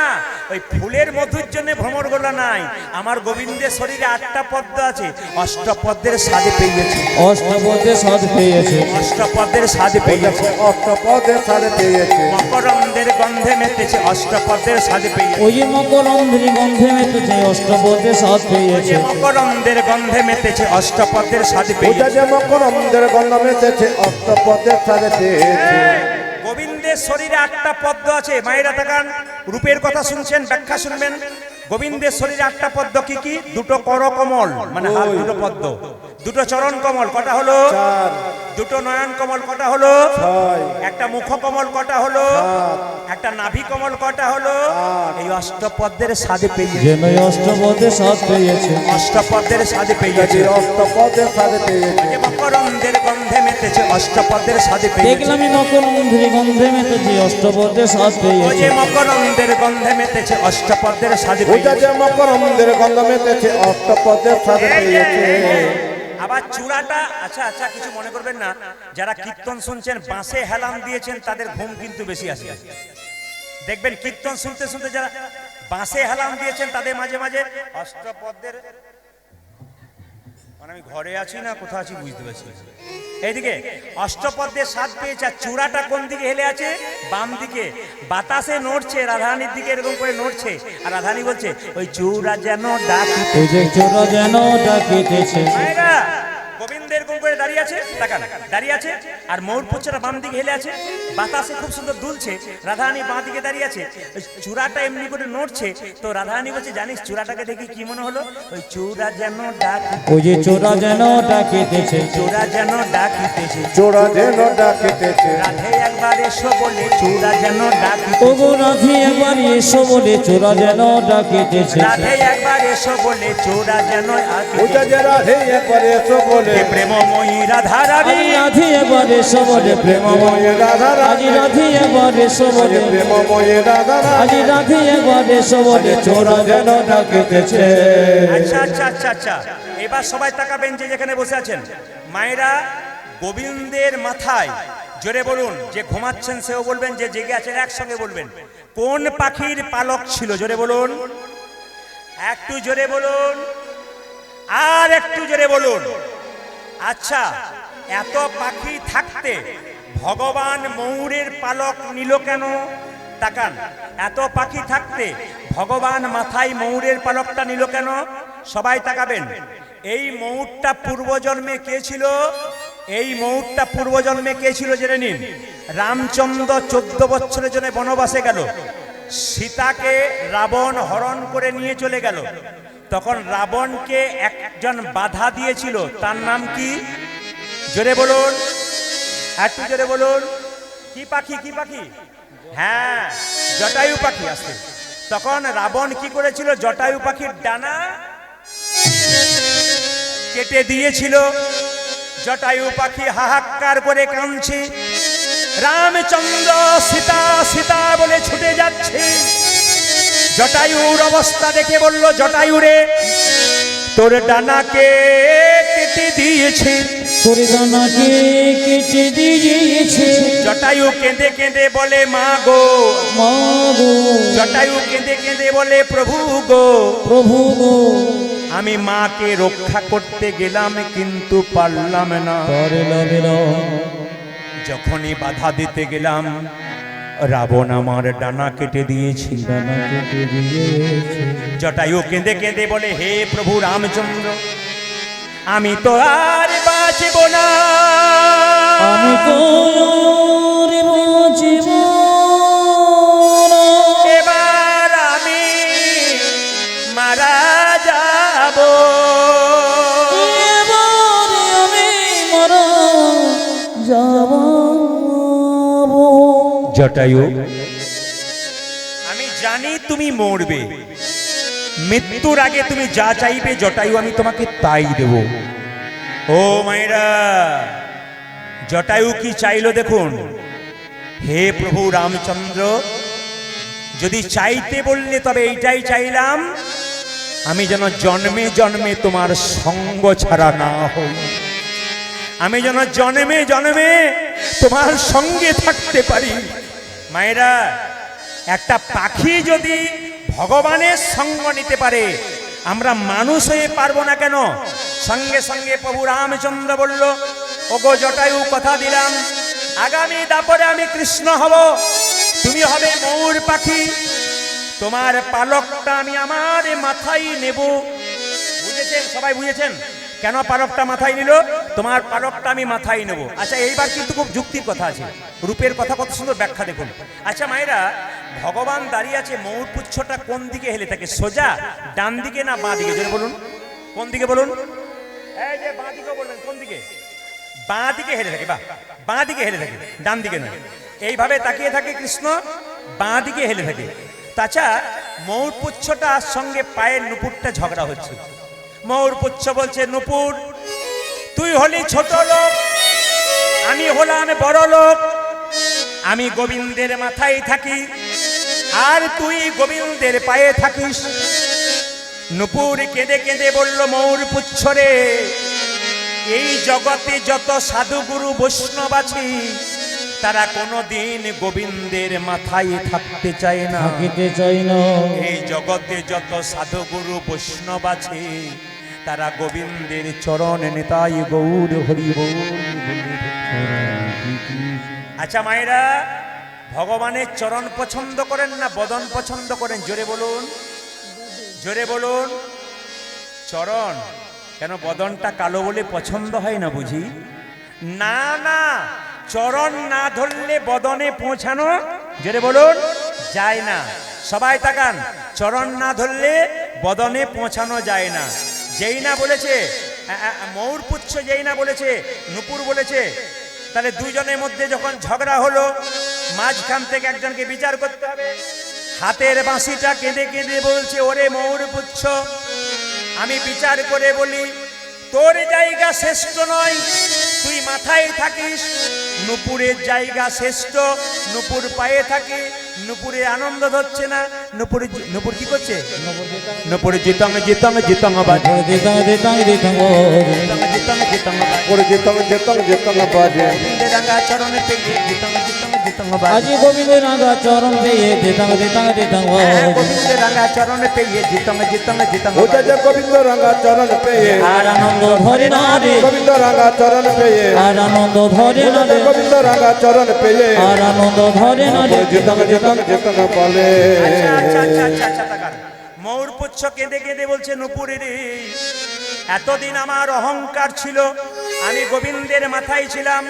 ওই ফুলের মধুর জন্য ভ্রমর গোলা নাই আমার গোবিন্দের শরীরে 8টা পদ্ম আছে অষ্টপদ্মের স্বাদে পেয়েছে অষ্টপদে সাধ পেয়েছে অষ্টপদ্মের স্বাদে পেয়েছে অষ্টপদে সারে পেয়েছে মকরন্দের গন্ধে মেতেছে অষ্টপদ্মের স্বাদে পেয়েছে ওই যে মকরন্ধ্রী গন্ধে মেতেছে অষ্টপদে সাধ পেয়েছে মকরন্দের গন্ধে মেতেছে অষ্টপদ্মের স্বাদে ওটা পেয়েছে যে মকরন্দের গন্ধ মেতেছে অষ্টপদে সারে পেয়েছে গোবিন্দের শরীরে 8টা পদ্ম আছে মায়েরা তাকান রূপের কথা শুনছেন ব্যাখ্যা শুনবেন গোবিন্দের শরীরে 8টা পদ্ম কি কি দুটো করকমল মানে হাত দুটো পদ্ম দুটো চরণ কমল কটা হলো চার দুটো নয়ন কমল কটা হলো ছয় একটা মুখ কমল কটা হলো একটা নাভি কমল কটা হলো এই অষ্টপদ্মের স্বাদে পেয়েছে যেন অষ্টপদে সাধ পেয়েছে অষ্টপদ্মের স্বাদে পেয়েছে অষ্টপদে সারে পেয়েছে যে মকরন্দের গন্ধে মেতেছে অষ্টপদ্মের স্বাদে পেয়েছে দেখলাম মকরন্ধ্রী গন্ধে মেতেছে অষ্টপদে সাধ ও পেয়েছে যে মকরন্দের গন্ধে মেতেছে অষ্টপদ্মের স্বাদে ওটা পেয়েছে যে মকরন্দের গন্ধ মেতেছে অষ্টপদে সারে পেয়েছে আবার চূড়াটা আচ্ছা আচ্ছা কিছু মনে করবেন না যারা কীর্তন শুনছেন বাঁশে হেলান দিয়েছেন তাদের ঘুম কিন্তু বেশি আসে দেখবেন কীর্তন শুনতে শুনতে যারা বাঁশে হেলান দিয়েছেন তাদের মাঝে মাঝে অষ্টপদ্মের মানে আমি ঘরে আছি না কোথাও আছি বুঝতে পারছি এইদিকে অষ্টপদ্মের স্বাদ পেয়েছে আর চূড়াটা কোন দিকে হেলে আছে বাম দিকে বাতাসে নড়ছে রাধারানীর দিকে এরকম করে নড়ছে আর রাধারানী বলছে ওই চূড়া যেন ডাকি ওই যে চোরা যেন ডাকিতেছে মায়েরা গোবিন্দ এরকম করে দাঁড়িয়ে আছে তাকান দাঁড়িয়ে আছে আর ময়ূর পুচ্ছটা বাম দিকে হেলে আছে বাতাসে খুব সুন্দর দুলছে রাধারানী বাঁ দিকে দাঁড়িয়ে আছে ওই চূড়াটা এমনি করে নড়ছে তো রাধারানী বলছে জানিস চূড়াটাকে দেখি কি মনে হলো ওই চূড়া যেন ডাকি ওই যে চোরা যেন ডাকিতেছে চূড়া যেন ডাকিতেছে চোরা যেন ডাকিতেছে রাধে একবার এসো বলে চূড়া যেন ডাকি ওগো রাধি একবার এসো বলে চোরা যেন ডাকিতেছে রাধে একবার এসো বলে চূড়া যেন ওটা যে রাধে একবার এসো বলে প্রেমময়ী রাধারানী আজ রাধি একবার এসো বলে প্রেমময় আজ রাধি একবার এসো বলে প্রেমময় রাধা আজ রাধি একবার এসো বলে চোরা যেন ডাকিতেছে আচ্ছা আচ্ছা আচ্ছা আচ্ছা এবার সবাই তাকাবেন যে যেখানে বসে আছেন মায়েরা গোবিন্দের মাথায় জোরে বলুন যে ঘুমাচ্ছেন সেও বলবেন যে জেগে আছেন একসঙ্গে বলবেন কোন পাখির পালক ছিল জোরে বলুন একটু জোরে বলুন আর একটু জোরে বলুন আচ্ছা এত পাখি থাকতে ভগবান ময়ূরের পালক নিল কেন তাকান এত পাখি থাকতে ভগবান মাথায় ময়ূরের পালকটা নিল কেন সবাই তাকাবেন এই ময়ূরটা পূর্বজন্মে কে ছিল এই ময়ূরটা পূর্বজন্মে কে ছিল জেনে নিন রামচন্দ্র 14 বছরের জন্য বনবাসে গেল সীতাকে রাবণ হরণ করে নিয়ে চলে গেল, তখন রাবণকে একজন বাধা দিয়েছিল, তার নাম কি? জোরে বলুন, একটু জোরে বলুন। কি পাখি? কি পাখি? হ্যাঁ, জটায়ু পাখি আসছে। তখন রাবণ কি করেছিল? জটায়ু পাখির ডানা কেটে দিয়েছিল। জটায়ু পাখি হাহাকার করে কাঁদছে, রামচন্দ্র সীতা সীতা বলে ছুটে যাচ্ছে। জটায়ুর অবস্থা দেখে বলল, জটায়ু রে, তোর ডানাকে কেটে দিয়েছে, তোর ডানাকে কেটে দিয়েছে। জটায়ু কেঁদে কেঁদে বলে, মা গো, মা গো, জটায়ু কেঁদে কেঁদে বলে, প্রভু গো, প্রভু গো, আমি মাকে রক্ষা করতে গেলাম কিন্তু পারলাম না। পারলাম না। যখনই বাধা দিতে গেলাম, রাবণ আমার ডানা কেটে দিয়েছি। ডানা কেটে দিয়েছে। জটায়ু কেঁদে কেঁদে বলে, হে প্রভু রামচন্দ্র, আমি তো আর বাঁচব না, আমি তো আর বাঁচিব না। এবার আমি মারা যাব। এবারে আমি মারা যাব। জটায়ু, আমি জানি তুমি মরবে, মৃত্যুর আগে তুমি যা চাইবে জটায়ু আমি তোমাকে তাই দেব। ও মায়েরা, জটায়ু কি চাইলো দেখুন, হে প্রভু রামচন্দ্র, যদি চাইতে বললে তবে এইটাই চাইলাম, আমি যেন জন্মে জন্মে তোমার সঙ্গ ছাড়া না হই, আমি যেন জন্মে জন্মে তোমার সঙ্গে থাকতে পারি। মায়েরা, একটা পাখি যদি ভগবানের সঙ্গ নিতে পারে, আমরা মানুষ হয়ে পারবো না কেন? সঙ্গে সঙ্গে প্রভু রামচন্দ্র বলল, ওগো জটায়ু, কথা দিলাম আগামী দাপরে আমি কৃষ্ণ হব, তুমি হবে ময়ূর পাখি, তোমার পালকটা আমি আমার মাথায় নেব। বুঝেছেন? সবাই বুঝেছেন কেন পালকটা মাথায় নিল? তোমার পালকটা আমি মাথায় নেব। আচ্ছা, এইবার কিন্তু খুব যুক্তির কথা আছে, রূপের কথা কত সুন্দর ব্যাখ্যা দেখুন। আচ্ছা মায়েরা, ভগবান দাঁড়িয়ে আছে, ময়ূর পুচ্ছটা কোন দিকে হেলে থাকে? সোজা, ডান দিকে না বাঁ দিকে? জোরে বলুন, কোন দিকে বলুন? এই যে বাঁ দিকে বলবেন, কোন দিকে? বাঁ দিকে হেলে থাকে। বাহ, বাঁ দিকে হেলে থাকে, ডান দিকে নয়। এইভাবে তাকিয়ে থাকে কৃষ্ণ, বাঁ দিকে হেলে থাকে। তাছাড়া ময়ূর পুচ্ছটার সঙ্গে পায়ের নুপুরটা ঝগড়া হচ্ছে। ময়ূর পুচ্ছ বলছে, নুপুর তুই হলি ছোট লোক, আমি হলাম বড় লোক, আমি গোবিন্দের মাথায় থাকি আর তুই গোবিন্দের পায়ে থাকিস। নুপুর কেঁদে কেঁদে বলল, ময়ূর পুচ্ছ রে, এই জগতে যত সাধুগুরু বৈষ্ণব আছে তারা কোনোদিন গোবিন্দের মাথায় থাকতে চায় না, থাকিতে চাই না। এই জগতে যত সাধুগুরু বৈষ্ণব আছে তারা গোবিন্দের চরণ নেতাই গৌর হরি বল। আচ্ছা মায়েরা, ভগবানের চরণ পছন্দ করেন না বদন পছন্দ করেন? জোরে বলুন, জোরে বলুন। চরণ। কেন বদনটা কালো বলে পছন্দ হয় না বুঝি? না না, চরণ না ধরলে বদনে পৌঁছানো, জোরে বলুন, যায় না। সবাই তাকান, চরণ না ধরলে বদনে পৌঁছানো যায় না। যেই না বলেছে ময়ূর পুচ্ছ, যেই না বলেছে নুপুর বলেছে, তাহলে দুইজনের মধ্যে যখন ঝগড়া হলো, মাঝখান থেকে একজনকে বিচার করতে হবে। হাতের বাঁশিটা কেঁদে কেঁদে বলছে, ওরে ময়ূর পুচ্ছ, আমি বিচার করে বলি তোর জায়গা শ্রেষ্ঠ নয়, তুই মাথায় থাকিস। নুপুরের জায়গা শ্রেষ্ঠ, নুপুর পায়ে থাকে, নুপুরে আনন্দ ধরছে না। নুপুর কি করছে? নুপুরে জিতং জিতং জিতং বাজে, দিতাং দিতাং দিতাং জিতং জিতং ওরে যেতং যেতং যেতং বাজে, রাঙা চরণে পেয়ে জিতং জিতং জিতং বাজে। আজি গোবিন্দের রাঙা চরণ পেয়ে দিতাং দিতাং দিতাং গোবিন্দের রাঙা চরণে পেয়ে জিতং জিতং জিতং ও যা গোবিন্দ রাঙা চরণ পেয়ে, আর আনন্দ ধরে না রে, গোবিন্দ রাঙা চরণ পেয়ে, আর আনন্দ ধরে না রে, গোবিন্দ রাঙা চরণ পেয়ে, আর আনন্দ ধরে না রে। যেতং যেতং যেতং বলে। ময়ূর পুচ্ছ কেঁদে কেঁদে বলছে, নুপুরে রে, এতদিন আমার অহংকার ছিল, আমি গোবিন্দের মাথায় ছিলাম,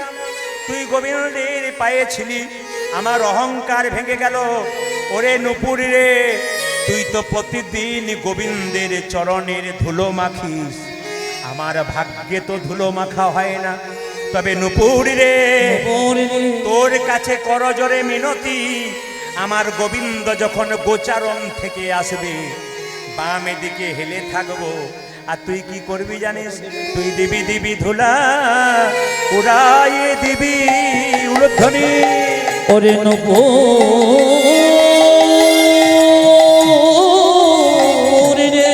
তুই গোবিন্দের পায়ে ছিলি, আমার অহংকার ভেঙে গেল, ওরে নুপুর রে, তুই তো প্রতিদিন গোবিন্দের চরণের ধুলো মাখিস, আমার ভাগ্যে তো ধুলো মাখা হয় না। তবে নুপুর রে, তোর কাছে করজোরে মিনতি, আমার গোবিন্দ যখন গোচারণ থেকে আসবে, বামে দিকে হেলে থাকবো, আর তুই কি করবি জানিস? তুই দিবি দিবি ধুলা, উড়াইয়ে দিবি উলধ্বনি। ওরে নপুর রে,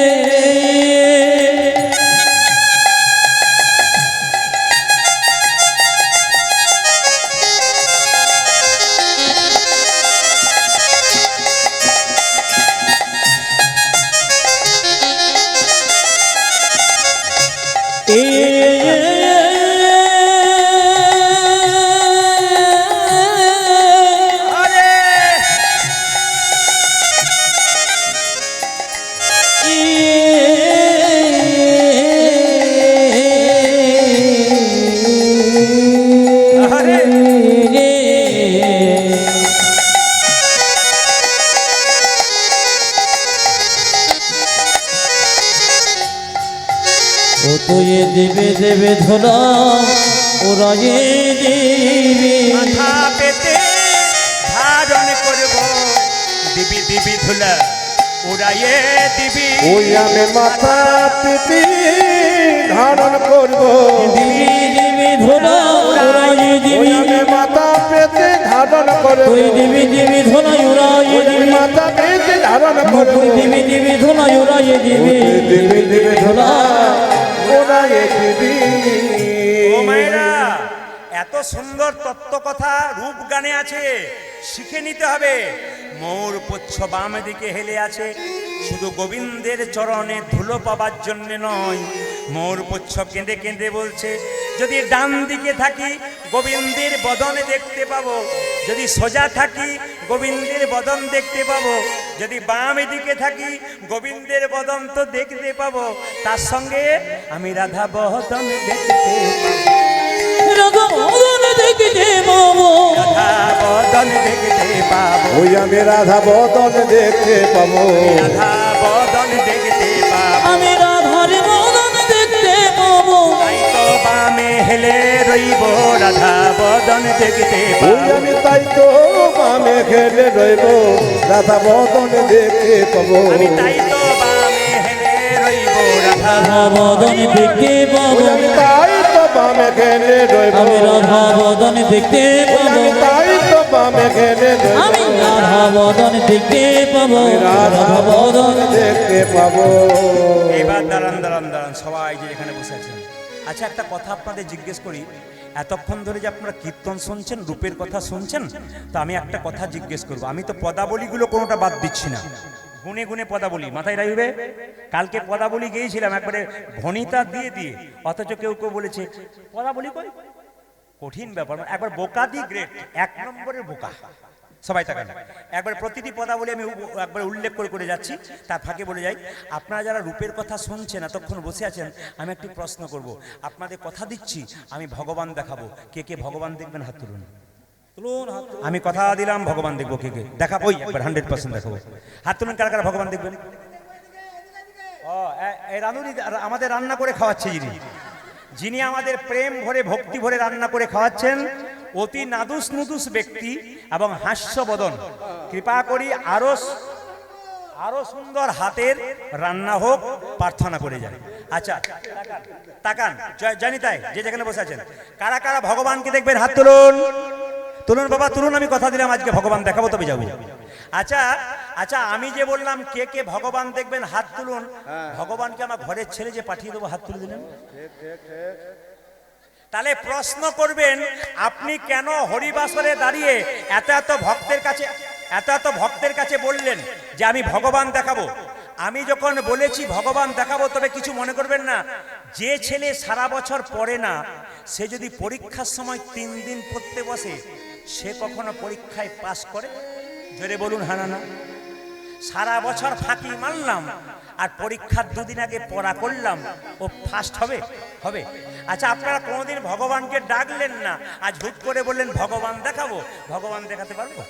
ও তুই দেবে দেবে ধরা, ওরা দিবি মাথা পেতে ধারণ করব, দিবি দিবি ধুলা, উড়াইয়ে দিবি। ওই আমি মাথা পেতে ধারণ করব, দিবি দিবি ধরা, ওরা ওই দিবি। আমি মাথা পেতে ধারণ করব, তুই দিবি দিবি ধরা, ওরা ওই দিবি। মাথা পেতে ধারণ করব, তুই দিবি দিবি ধরা, ওরা দিবি। দিবি দিবি ধরা, ওরা দিবি। ও মায়েরা, এত সুন্দর তত্ত্ব কথা রূপ গানে আছে, শিখে নিতে হবে। মোর পুচ্ছ বাম দিকে হেলে আছে, শুধু গোবিন্দের চরণে ধুলো পাবার জন্য নয়। মোর পুচ্ছ কেঁদে কেঁদে বলছে, যদি ডান দিকে থাকি গোবিন্দের বদন দেখতে পাবো, যদি সোজা থাকি গোবিন্দের বদন দেখতে পাবো, যদি বাম দিকে থাকি গোবিন্দের বদন তো দেখতে পাবো, তার সঙ্গে আমি রাধা বদন দেখতে পাবো। রাধা বদন দেখতে পাবো, রাধা বদন দেখতে পাবো, ওই আমি রাধা বদন দেখতে পাবো, রাধা বদন দেখতে পাবো। আমি রাধার বদন দেখতে পাবো। তাই তো বামে হেলে রইব, রাধা বদন দেখতে ওই পাবো। আমি তাই তো বামে খেলে রইব, রাধা বদন দেখতে পাবো, আমি তাই তো বামে হেলে রইব, রাধা রাধা বদন দেখতে পাবো, ওই আমি তাই তো বামে খেলে রইব, আমি রাধা বদন দেখতে ওই পাবো, আমি তাই তো বামে খেলে রইব, আমি রাধা বদন দেখতে পাবো, রাধা রাধা বদন। বদন দেখতে পাবো। এবার দাঁড়ান দাঁড়ান দাঁড়ান, সবাই যে এখানে বসে আছেন। আচ্ছা, একটা কথা আপনাদের জিজ্ঞেস করি, এতক্ষণ ধরে যে আপনারা কীর্তন শুনছেন, রূপের কথা শুনছেন, তো আমি একটা কথা জিজ্ঞেস করবো। আমি তো পদাবলীগুলো কোনোটা বাদ দিচ্ছি না, গুনে গুনে পদাবলী মাথায় রাখবে। কালকে পদাবলী গিয়েছিলাম একবারে ভনিতা দিয়ে দিয়ে, অথচ কেউ কেউ বলেছে পদাবলী কই, কঠিন ব্যাপার। একবার বোকা দি গ্রেট, এক নম্বরের বোকা। সবাই তাকান, একবার প্রতিটি পদাবলী আমি একবার উল্লেখ করে করে যাচ্ছি, তার ফাঁকে বলে যাই, আপনারা যারা রূপের কথা শুনছেন, এতক্ষণ বসে আছেন, আমি একটি প্রশ্ন করব। আপনাদের কথা দিচ্ছি আমি ভগবান দেখাবো, কে কে ভগবান দেখবেন হাত তুলুন। আমি কথা দিলাম ভগবান দেখবো, কে কে দেখাবো, একবার 100% দেখাবো। হাত তুলুন, কারা কারা ভগবান দেখবেন। ও এই রানুরি আমাদের রান্না করে খাওয়াচ্ছে, যিনি আমাদের প্রেম ভরে ভক্তি ভরে রান্না করে খাওয়াচ্ছেন, অতি নাদুস নুদুস ব্যক্তি এবং হাস্যবদন। কৃপা করি আরো সুন্দর হাতের রান্না হোক, প্রার্থনা করে যায়। আচ্ছা তাকান, জানি তাই যে যেখানে বসে আছেন, কারা কারা ভগবানকে দেখবেন হাত তুলুন। তুলুন বাবা তুলুন, আমি কথা দিলাম আজকে ভগবান দেখাবো, তবে যাবো। আচ্ছা আচ্ছা, আমি যে বললাম কে কে ভগবান দেখবেন হাত তুলুন, ভগবানকে আমার ঘরের ছেলে যে পাঠিয়ে দেবো, হাত তুলে দিলেন। তাহলে প্রশ্ন করবেন, আপনি কেন হরিবাসরে দাঁড়িয়ে এত এত ভক্তের কাছে বললেন যে আমি ভগবান দেখাবো। আমি যখন বলেছি ভগবান দেখাবো, তবে কিছু মনে করবেন না। যে ছেলে সারা বছর পড়ে না, সে যদি পরীক্ষার সময় 3 দিন পড়তে বসে, সে কখনো পরীক্ষায় পাস করে? জোরে বলুন হ্যাঁ না না। সারা বছর ফাঁকি মারলাম আর পরীক্ষার 2 দিন আগে পড়া করলাম, ও ফার্স্ট হবে? হবে? আচ্ছা, আপনারা কোনোদিন ভগবানকে ডাকলেন না, আজ হুট করে বললেন ভগবান দেখাবো, ভগবান দেখাতে পারবো?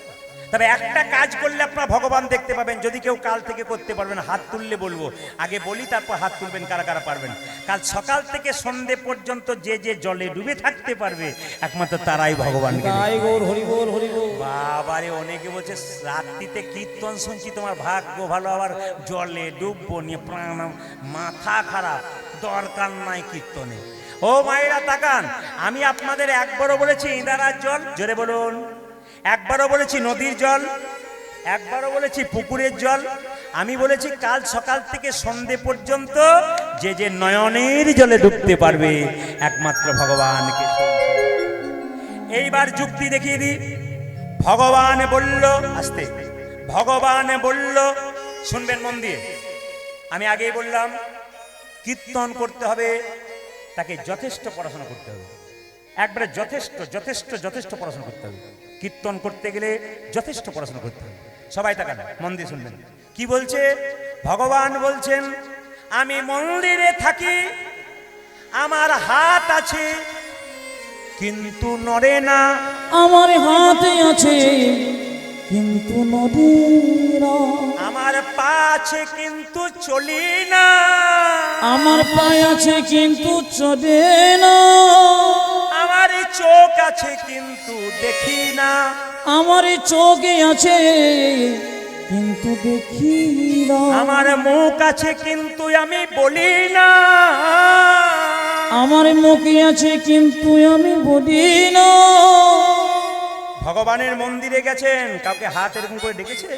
তবে একটা কাজ করলে আপনারা ভগবান দেখতে পাবেন, যদি কেউ কাল থেকে করতে পারবেন হাত তুললে বলবো, আগে বলি তারপর হাত তুলবেন কারা কারা পারবেন। কাল সকাল থেকে সন্ধে পর্যন্ত যে যে জলে ডুবে থাকতে পারবে একমাত্র তারাই ভগবানকে দেখবে। গাই গৌর হরি বল হরি বল। বাবারে অনেকে বলছে রাত্রিতে কীর্তন শুনছি তোমার ভাগ্য ভালো, আবার জলে ডুববো নিয়ে প্রাণ, মাথা খারাপ, দরকার নাই কীর্তনে। ও মায়েরা তাকান, আমি আপনাদের একবারও বলেছি ইন্দারার জল, জোরে বলুন, একবারও বলেছি নদীর জল, একবারও বলেছি পুকুরের জল, আমি বলেছি কাল সকাল থেকে সন্ধে পর্যন্ত যে যে নয়নের জলে ডুবতে পারবে একমাত্র ভগবানকে। এইবার যুক্তি দেখিয়ে দিই। ভগবান বলল, আসতে, ভগবান বলল, শুনবেন মন দিয়ে, আমি আগেই বললাম কীর্তন করতে হবে তাকে যথেষ্ট পড়াশোনা করতে হবে, একবারে যথেষ্ট যথেষ্ট যথেষ্ট পড়াশোনা করতে হবে। কীর্তন করতে গেলে যথেষ্ট পড়াশোনা করতে হবে। সবাই তাকান, মন দিয়ে শুনবেন কি বলছে। ভগবান বলছেন, আমি মন্দিরে থাকি, আমার হাত আছে কিন্তু নড়ে না, আমার হাতে আছে কিন্তু নদী না, আমার পা আছে কিন্তু চলি না, আমার পায়ে আছে কিন্তু চলে না, আমার চোখ আছে কিন্তু দেখি না, আমার চোখে আছে কিন্তু দেখি না, আমার মুখ আছে কিন্তু আমি বলি না, আমার মুখে আছে কিন্তু আমি বলি না। ভগবানের মন্দিরে গেছেন, কাউকে হাত এরকম করে ডেকেছে,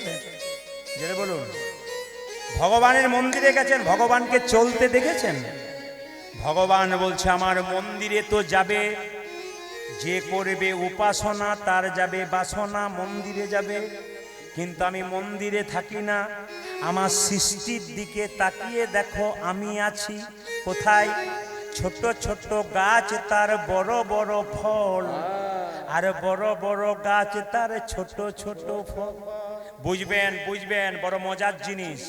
যেটা বলুন, ভগবানের মন্দিরে গেছেন, ভগবানকে চলতে দেখেছেন? ভগবান বলছে আমার মন্দিরে তো যাবে যে করবে উপাসনা, তার যাবে বাসনা, মন্দিরে যাবে, কিন্তু আমি মন্দিরে থাকি না। আমার সৃষ্টির দিকে তাকিয়ে দেখো, আমি আছি কোথায়? ছোট ছোট গাছ তার বড় বড় ফল, আর বড় বড় গাছ তার ছোট ছোট ফল। বুঝবেন বুঝবেন, বড় মজার জিনিস।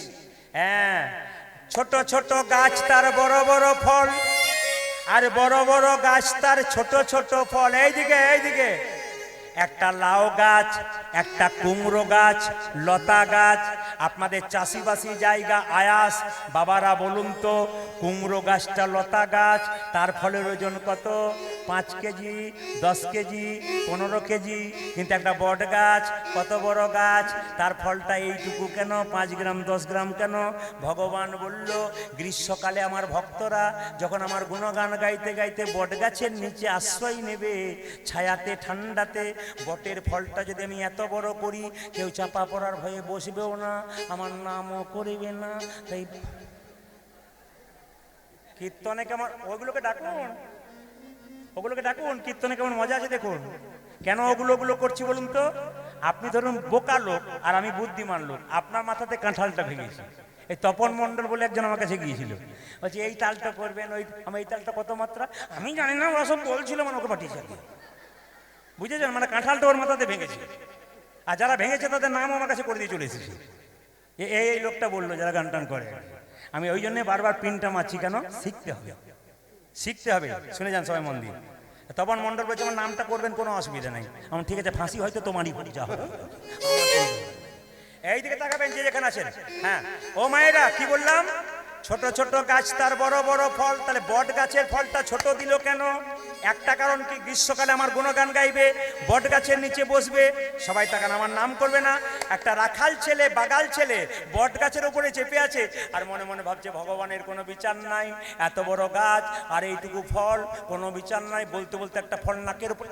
হ্যাঁ, ছোট ছোট গাছ তার বড় বড় ফল, আর বড় বড় গাছ তার ছোট ছোট ফল। এইদিকে এইদিকে, একটা লাউ গাছ, একটা কুমড়ো গাছ, লতা গাছ। আপনাদের চাষিবাসী জায়গা আয়াস, বাবারা বলুন তো, কুমড়ো গাছটা লতা গাছ, তার ফলের ওজন কত? 5 কেজি, 10 কেজি, 15 কেজি। কিন্তু একটা বট গাছ, কত বড় গাছ, তার ফলটা এইটুকু কেন? 5 গ্রাম 10 গ্রাম কেন? ভগবান বলল, গ্রীষ্মকালে আমার ভক্তরা যখন আমার গুণগান গাইতে গাইতে বট গাছের নিচে আশ্রয় নেবে, ছায়াতে ঠান্ডাতে, বটের ফলটা যদি আমি এত বড় করি, কেউ চাপা পড়ার ভয়ে বসবেও না, আমার নামও করিবে না। তাই কীর্তনে কেমন, ওগুলোকে ডাকুন, ওগুলোকে ডাকুন, কীর্তনে কেমন মজা আছে দেখুন। কেন ওগুলো করছি বলুন তো? আপনি ধরুন বোকা লোক আর আমি বুদ্ধিমান লোক, আপনার মাথাতে কাঁঠালটা ভেঙেছি। এই তপন মণ্ডল বলে একজন আমার কাছে গিয়েছিল, বলছে এই তালটা করবেন, ওই আমি এই তালটা কত মাত্রা আমি জানি না, ওরা সব বলছিল, মানে ওকে পাঠিয়েছে। বুঝেছেন, মানে কাঁঠালটা ওর মাথাতে ভেঙেছে, আর যারা ভেঙেছে তাদের নাম আমার কাছে করে দিয়ে চলে এসেছে। এই লোকটা বললো যারা গান টান করে। আমি ওই জন্য বারবার পিনটা মারছি, কেন? শিখতে হবে, শিখতে হবে। শুনে যান সবাই মন দিয়ে। তপন মণ্ডল বলছে আমার নামটা করবেন, কোনো অসুবিধা নেই। আমার ঠিক আছে, ফাঁসি হয়তো তোমারই পড়ে যা হবে। এই দিকে তাকাবেন যে যেখানে আছেন। হ্যাঁ, ও মায়েরা কি বললাম? ছোট ছোট গাছ তার বড় বড় ফল। তাহলে বট গাছের ফলটা ছোট দিল কেন? একটা কারণ কি, গ্রীষ্মকালে আমার গুণগান গাইবে, বট গাছের নিচে বসবে, সবাই তাকান, আমার নাম করবে না। একটা রাখাল ছেলে, বাগাল ছেলে বট গাছের উপরে চেপে আছে, আর মনে মনে ভাবছে ভগবানের কোনো বিচার নাই, এত বড় গাছ আর এইটুকু ফল, কোনো বিচার নাই। বলতে বলতে একটা ফল নাকের উপর,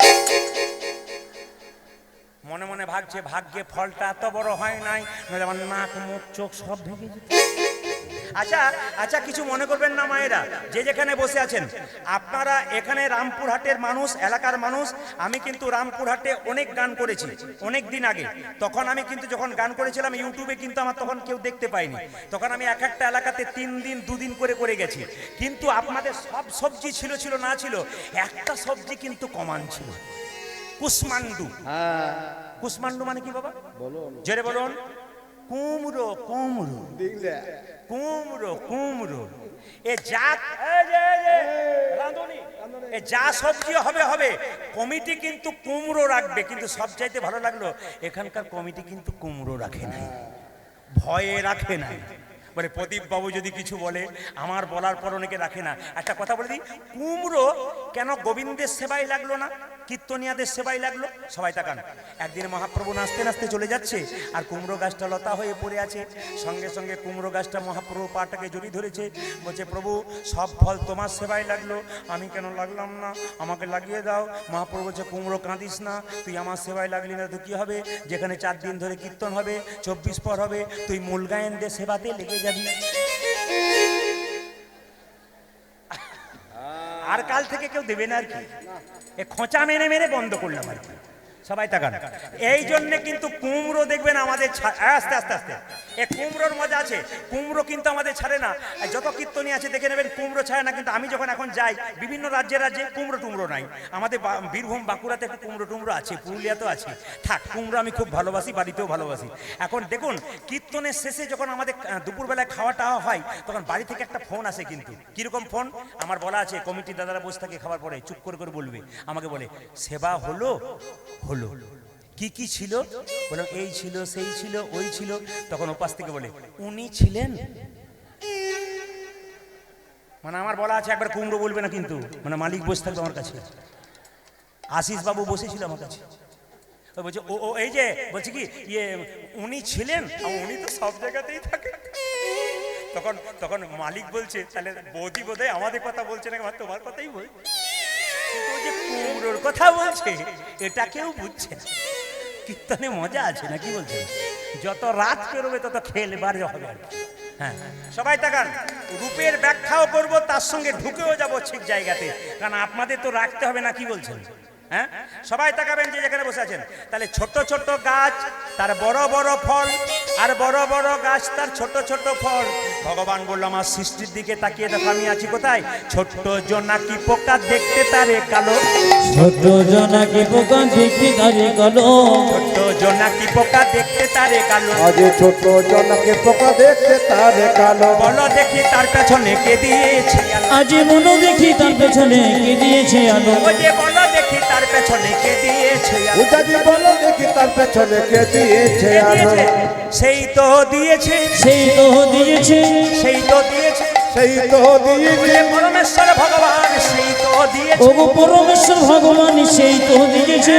মনে মনে ভাবছে ভাগ্যে ফলটা এত বড় হয় নাই, নইলে আমার নাক মুখ চোখ সব ঢেকে যেত। আচ্ছা আচ্ছা, কিছু মনে করবেন না মায়েরা, যে যেখানে বসে আছেন। আপনারা এখানে রামপুরহাটের মানুষ, এলাকার মানুষ। আমি কিন্তু রামপুরহাটে অনেক গান করেছি অনেক দিন আগে। তখন আমি কিন্তু যখন গান করেছিলাম ইউটিউবে কিন্তু আমার তখন কেউ দেখতে পায়নি। তখন আমি এক একটা এলাকাতে 3 দিন 2 দিন করে গেছি। কিন্তু আপনাদের সব সবজি ছিল না ছিল, একটা সবজি কিন্তু কমান ছিল, কুষ্মান্ডু। কুষ্মান্ডু মানে কি বাবা? জোরে বলুন। কুমড়ো, কুমড়ো, কুমড়ো, কুমড়ো। এ জাত, রাঁধুনি, এ যা সবজি হবে হবে, কমিটি কিন্তু কুমড়ো রাখবে। কিন্তু সবচাইতে ভালো লাগলো এখানকার কমিটি কিন্তু কুমড়ো রাখে নাই, ভয়ে রাখে নাই। বলে প্রদীপ বাবু যদি কিছু বলে, আমার বলার পর অনেকে রাখে না। একটা কথা বলে দিই, কুমড়ো কেন গোবিন্দের সেবাই লাগলো না, কীর্তনিয়াদের সেবাই লাগলো? সবাই তাকান। একদিন মহাপ্রভু নাচতে নাচতে চলে যাচ্ছে, আর কুমড়ো গাছটা লতা হয়ে পড়ে আছে। সঙ্গে সঙ্গে কুমড়ো গাছটা মহাপ্রভু পাটাকে জড়িয়ে ধরেছে, বলছে প্রভু সব ফল তোমার সেবাই লাগলো, আমি কেন লাগলাম না, আমাকে লাগিয়ে দাও। মহাপ্রভু বলছে কুমড়ো কাঁদিস না, তুই আমার সেবায় লাগলি না তো কী হবে? যেখানে 4 দিন ধরে কীর্তন হবে, 24 পর হবে, তুই মূল গায়েনদের সেবাতে লেগে যাবি। আর কাল থেকে কেউ দেবে না আর কি, এ খোঁচা মেরে মেরে বন্ধ করলাম আর কি। সবাই তাকান। এই জন্য কিন্তু কুমড়ো দেখবেন আমাদের আস্তে আস্তে আস্তে এ কুমড়োর মজা আছে। কুমড়ো কিন্তু আমাদের ছাড়ে না। যত কীর্তনী আছে দেখে নেবেন কুমড়ো ছাড়ে না। কিন্তু আমি যখন এখন যাই বিভিন্ন রাজ্যে রাজ্যে, কুমড়ো টুমড়ো নাই। আমাদের বীরভূম বাঁকুড়াতে একটু কুমড়ো টুমড়ো আছে, পুরুলিয়াতেও আছে। থাক, কুমড়ো আমি খুব ভালোবাসি, বাড়িতেও ভালোবাসি। এখন দেখুন কীর্তনের শেষে যখন আমাদের দুপুরবেলায় খাওয়া টাওয়া হয়, তখন বাড়ি থেকে একটা ফোন আসে। কিন্তু কিরকম ফোন আমার বলা আছে, কমিটির দাদারা বসে থাকে খাবার পরে চুপ করে করে বলবে, আমাকে বলে সেবা হলো হলো কি কি ছিল? বললাম এই ছিল, সেই ছিল, ওই ছিল। তখন উপাস থেকে বলে উনি ছিলেন। মানে আমার বলা আছে একবার কুমড়ো বলবে না, কিন্তু মানে মালিক বসে থাকবে আমার কাছে। আশিস বাবু বসেছিল আমার কাছে, ও বলছে ও এই যে বলছে কি ইয়ে উনি ছিলেন, উনি তো সব জায়গাতেই থাকে। তখন তখন মালিক বলছে তাহলে বৌদি বোধহয় আমাদের কথা বলছে না, তোমার কথাই বল। কিন্তু যে কুমড়োর কথা বলছে এটা কেউ বুঝছে না। কীর্তনে মজা আছে না, কি বলছেন? যত রাত করবে তত খেলবার হবে আর কি। হ্যাঁ, সবাই তাকান। রূপের ব্যাখ্যাও করব, তার সঙ্গে ঢুকেও যাব ঠিক জায়গাতে, কারণ আপনাদের তো রাখতে হবে না, কি বলছেন? হ্যাঁ, সবাই তাকাবেন যে যেখানে বসে আছেন। তাহলে ছোট ছোট গাছ তার বড় বড় ফল, আর বড় বড় গাছ তার ছোট ছোট ফল। ভগবান বলল আমার সৃষ্টির দিকে তাকিয়ে দেখো আমি আছি কোথায়? ছোট্ট জোনাকি পোকা দেখতে তারে কালো, ছোট জোনাকি পোকা দেখতে তারে কালো, ছোট্ট জোনাকি পোকা দেখতে তারে কালো। আজ ছোট জনকে পোকা দেখতে তারে কালো। বলো দেখি তার পেছনে কে দিয়েছে আলো? আজ মনো দেখি তার পেছনে কে দিয়েছে আলো। ও যে বলো দেখি তার পেছনে কে দিয়েছে আলো? উদাজি বলো দেখি তার পেছনে কে দিয়েছে কে আলো। দিয়েছে? সেই তো দিয়েছে, সেই তো দিয়েছে, সেই তো দিয়েছে, সেই তো দিয়েছে ওরে পরমেশ্বর ভগবান সেই তো দিয়েছে। ওগো পরমেশ্বর ভগবান সেই তো দিয়েছে।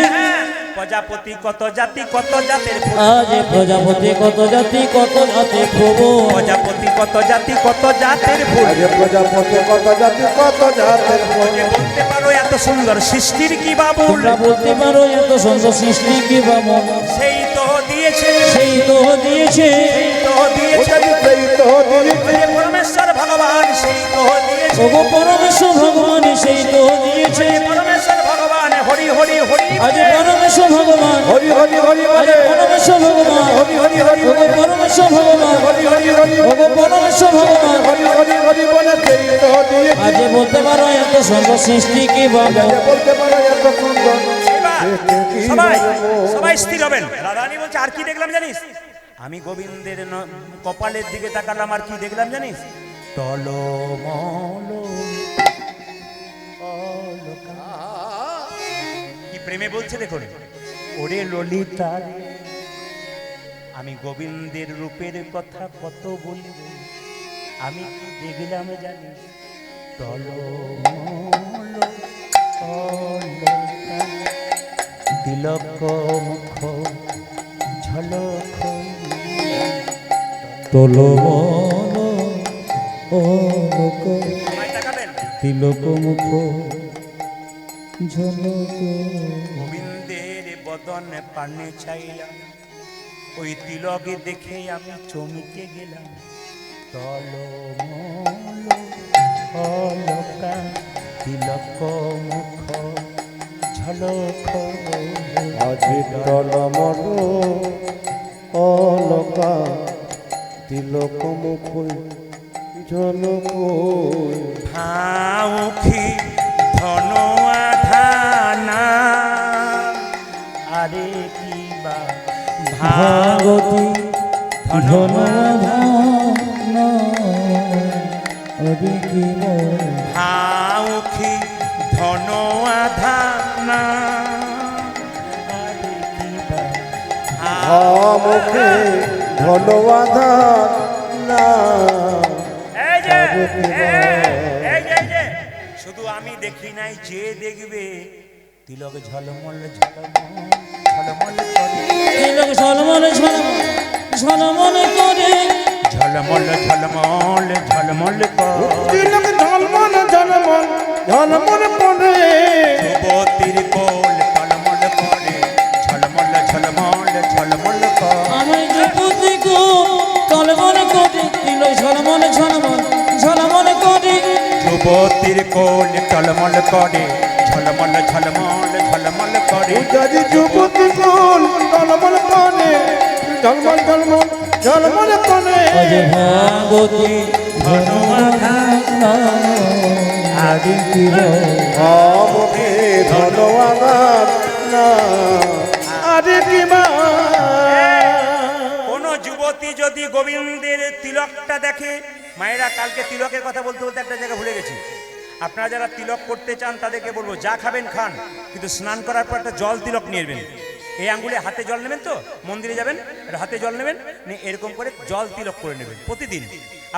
প্রজাপতি কত জাতি কত জাতের ফুল, আজ প্রজাপতি কত জাতি কত জাতের প্রভু, প্রজাপতি কত জাতি কত জাতের ফুল। আজ প্রজাপতি কত জাতি কত জাতের ফুল। যে বলতে পারো এত সুন্দর সৃষ্টির কি বাবুল, তোমরা বলতে পারো এত সুন্দর সৃষ্টি কি বাবু, সেই তো দিয়েছে, সেই তো দিয়েছে, সেই তো দিয়েছে। উদাজি সেই তো দিয়েছে ওরে পরমেশ্বর ভগবান সেই তো দিয়েছে। ওগো পরমেশ্বর ভগবান সেই তো দিয়েছে। ওরে পরমেশ্বর ভগবান হরি হরি হরি আজ পরমেশ্বর ভগবান, হরি হরি হরি আজ বলে পরমেশ্বর ভগবান, হরি হরি হরি ওগো পরমেশ্বর ভগবান, হরি হরি হরি ওগো পরমেশ্বর ভগবান। হরি হরি হরি বলে সেই তো দিয়েছে। আজ বলতে পারো এত সুন্দর সৃষ্টি কি বাবু, আজ বলতে পারো এত সুন্দর এবার সৃষ্টি কি সবাই বাবু। সবাই স্থির হবেন। রাধারানী বলছে আর কি দেখলাম জানিস? আমি গোবিন্দের কপালের দিকে তাকালাম, আর কি দেখলাম জানিস? টলমল অলকা। কি প্রেমে বলছে দেখুন, ওরে ললিতা রে, আমি গোবিন্দের রূপের কথা কত বলব, আমি কি দেখলাম জানিস? টলমল অলকা, তিলক মুখ ঝলক, টলমল অলক, সবাই তাকাবেন। তিলক মুখ ঝলক। গোবিন্দের বদন পানে চাইলাম, ওই তিলকে দেখে আমি চমকে গেলাম। টলমল অলকা, তিলক মুখ ঝলক। আজি টলমল অলকা, তিলক মুখ ঝলক। ভাউখি ধন আধানা, আরে কি বা ভাগতি ধনধান অধিক ভাউখি ধন আধানা মুখে ধন্যবাদ না এই যে এই যে শুধু আমি দেখি নাই, যে দেখবে তিলক ঝলমল ঝলমল ঝলমল করে, তিলক ঝলমল ঝলমল ঝলমল করে, ঝলমল ঝলমল ঝলমল করে, তিলক ঝলমল ঝলমল ঝলমল করে, যুবতীর কোল টলমল করে, ঝলমল ঝলমল ঝলমল করে। আমি যুবতী গো টলমল করে, তিলক ঝলমল ঝলমল ঝলমল করে, যুবতীর কোল টলমল করে, ঝলমল ঝলমল ঝলমল করে। যদি যুবতী কোল টলমল করে, ঝলমল ঝলমল ঝলমল করে, আজ ভাগবতী ধন্যবাদ আদি মুখে ধন্যবাদ না আরে কি মা। কোন যুবতী যদি গোবিন্দের তিলকটা দেখে, মায়েরা কালকে তিলকের কথা বলতে বলতে একটা জায়গা ভুলে গেছি। আপনারা যারা তিলক করতে চান তাদেরকে বলবো, যা খাবেন খান, কিন্তু স্নান করার পর একটা জল তিলক নিয়ে নেবেন। এই আঙ্গুলে হাতে জল নেবেন, তো মন্দিরে যাবেন একটা হাতে জল নেবেন, নিয়ে এরকম করে জল তিলক করে নেবেন প্রতিদিন।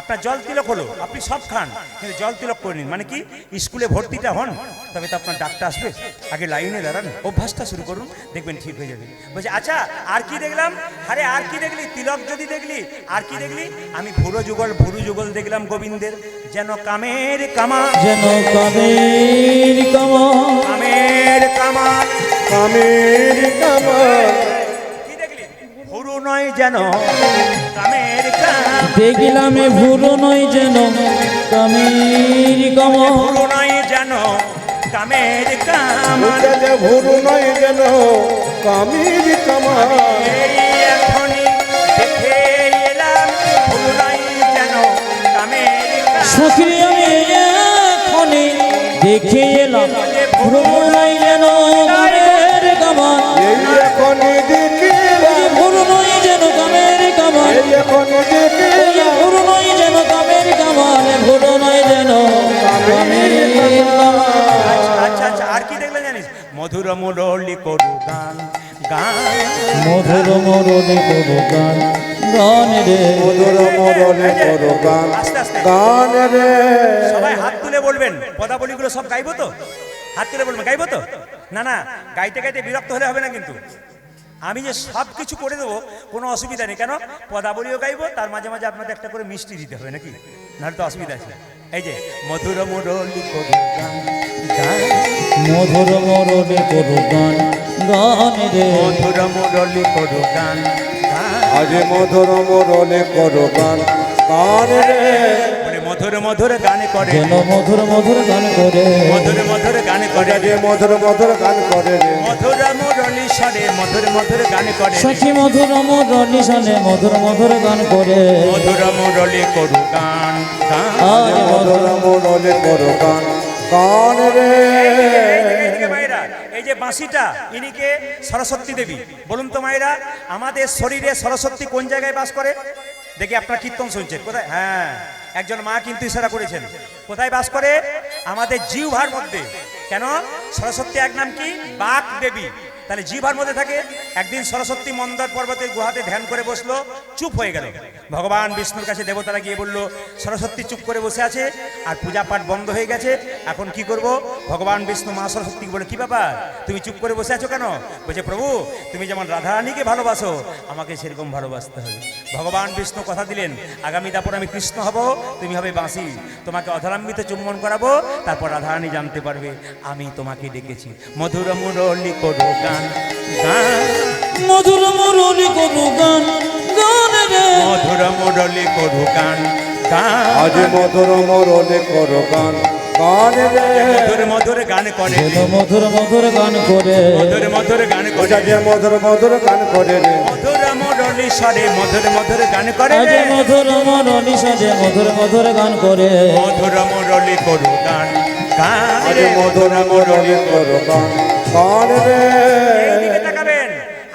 আপনার জল তিলক হলো, আপনি সব খান কিন্তু জল তিলক করে নিন। মানে কি, স্কুলে ভর্তিটা হন, তবে তো আপনার ডাক্তার আসবে, আগে লাইনে দাঁড়ান, অভ্যাসটা শুরু করুন, দেখবেন ঠিক হয়ে যাবে। বলছে আচ্ছা আর কি দেখলাম? আরে আর কি দেখলি? তিলক যদি দেখলি, আর কি দেখলি? আমি ভুরু যুগল দেখলাম গোবিন্দের, যেন কামের কামান, যেন কামের কামান, কামের কামান, কামের কামান। কি দেখলি? ভুরু নয় যেন কামের কাম, দেখিলাম ভুরু নয় যেন কামের কামান, ভুরু নয় যেন কামের কাম। যে ভুরু নয় যেন কামের কামান। এই এখনই দেখে এলাম, ভুরু নয় যেন কামের কাম। সখী আমি এখনই দেখে এলাম ভুরু নয় যেন কামের কামান, এই এখনই দেখিলাম, ভুরু নয় যেন কামের কামান, এই এখনই দেখিলাম, ভুরু নয় যেন কামের কামান, ভুরু নয় যেন কামের কামান। আচ্ছা আচ্ছা, আর কি দেখলে জানিস? মধুর মুরলি করু গান, গান মধুর মরণে করো গান, গান রে মধুর মরণে করো গান, আস্তে আস্তে গান রে। সবাই হাত তুলে বলবেন, পদাবলীগুলো সব গাইবো তো? হাত তুলে বলবেন, গাইবো তো? না না, গাইতে গাইতে বিরক্ত হলে হবে না কিন্তু। আমি যে সব কিছু করে দেবো, কোনো অসুবিধা নেই। কেন? পদাবলীও গাইবো, তার মাঝে মাঝে আপনাদের একটা করে মিষ্টি দিতে হবে নাকি, নাহলে তো অসুবিধা আছে। এই যে মধুর মুরলি করু গান, গান মধুর মরণে করো গান, গান রে মধুর মুরলি করু গান, গান আজ মধুর মরণে করো গান, গান রে। বলে মধুর মধুর গান করে, যেন মধুর মধুর গান করে, মধুর মধুর গান করে, যে মধুর মধুর গান করে রে। মধুর মুরলি স্বরে মধুর মধুর গান করে, সখী মধুর মরণে শানে মধুর মধুর গান করে, মধুর মুরলি করু গান, গান আজ যে মধুর মরণে করো গান, গান রে। এইদিকে মায়েরা, এই যে বাঁশিটা, ইনিকে সরস্বতী দেবী। বলুন তো মায়েরা, আমাদের শরীরে সরস্বতী কোন জায়গায় বাস করে? দেখি আপনারা কীর্তন শুনছেন কোথায়? হ্যাঁ, একজন মা কিন্তু ইশারা করেছেন। কোথায় বাস করে? আমাদের জিহ্বার মধ্যে। কেন? সরস্বতী এক নাম কি? বাক দেবী। তাহলে জিহ্বার মধ্যে থাকে। একদিন সরস্বতী মন্দর পর্বতের গুহাতে ধ্যান করে বসলো, চুপ হয়ে গেল। ভগবান বিষ্ণুর কাছে দেবতারা গিয়ে বলল, সরস্বতী চুপ করে বসে আছে আর পূজা পাঠ বন্ধ হয়ে গেছে, এখন কি করব? ভগবান বিষ্ণু মা সরস্বতীকে বলে, কি ব্যাপার, তুমি চুপ করে বসে আছো কেন? বলছে, প্রভু তুমি যেমন রাধারানীকে ভালোবাসো, আমাকে সেরকম ভালোবাসতে হবে। ভগবান বিষ্ণু কথা দিলেন, আগামী দাপর আমি কৃষ্ণ হব, তুমি হবে বাঁশি, তোমাকে অধরামৃত চুম্বন করাবো, তারপর রাধারানী জানতে পারবে আমি তোমাকে ডেকেছি। মধুর মুরলি করো গান, গান মধুর মরণে করো গান, গান রে মধুর মুরলি করো গান, গান আজ মধুর মরণে করো গান, গান রে। মধুর মধুর গান করে, যেন মধুর মধুর গান করে, মধুর মধুর গান করে, যে মধুর মধুর গান করে রে। মধুর মুরলি স্বরে মধুর মধুর গান করে, আজ মধুর মরণে সাজে মধুর মধুর গান করে, মধুর মুরলি করো গান, গান আজ মধুর মরণে করো গান, গান রে। এইদিকে তাকাবেন,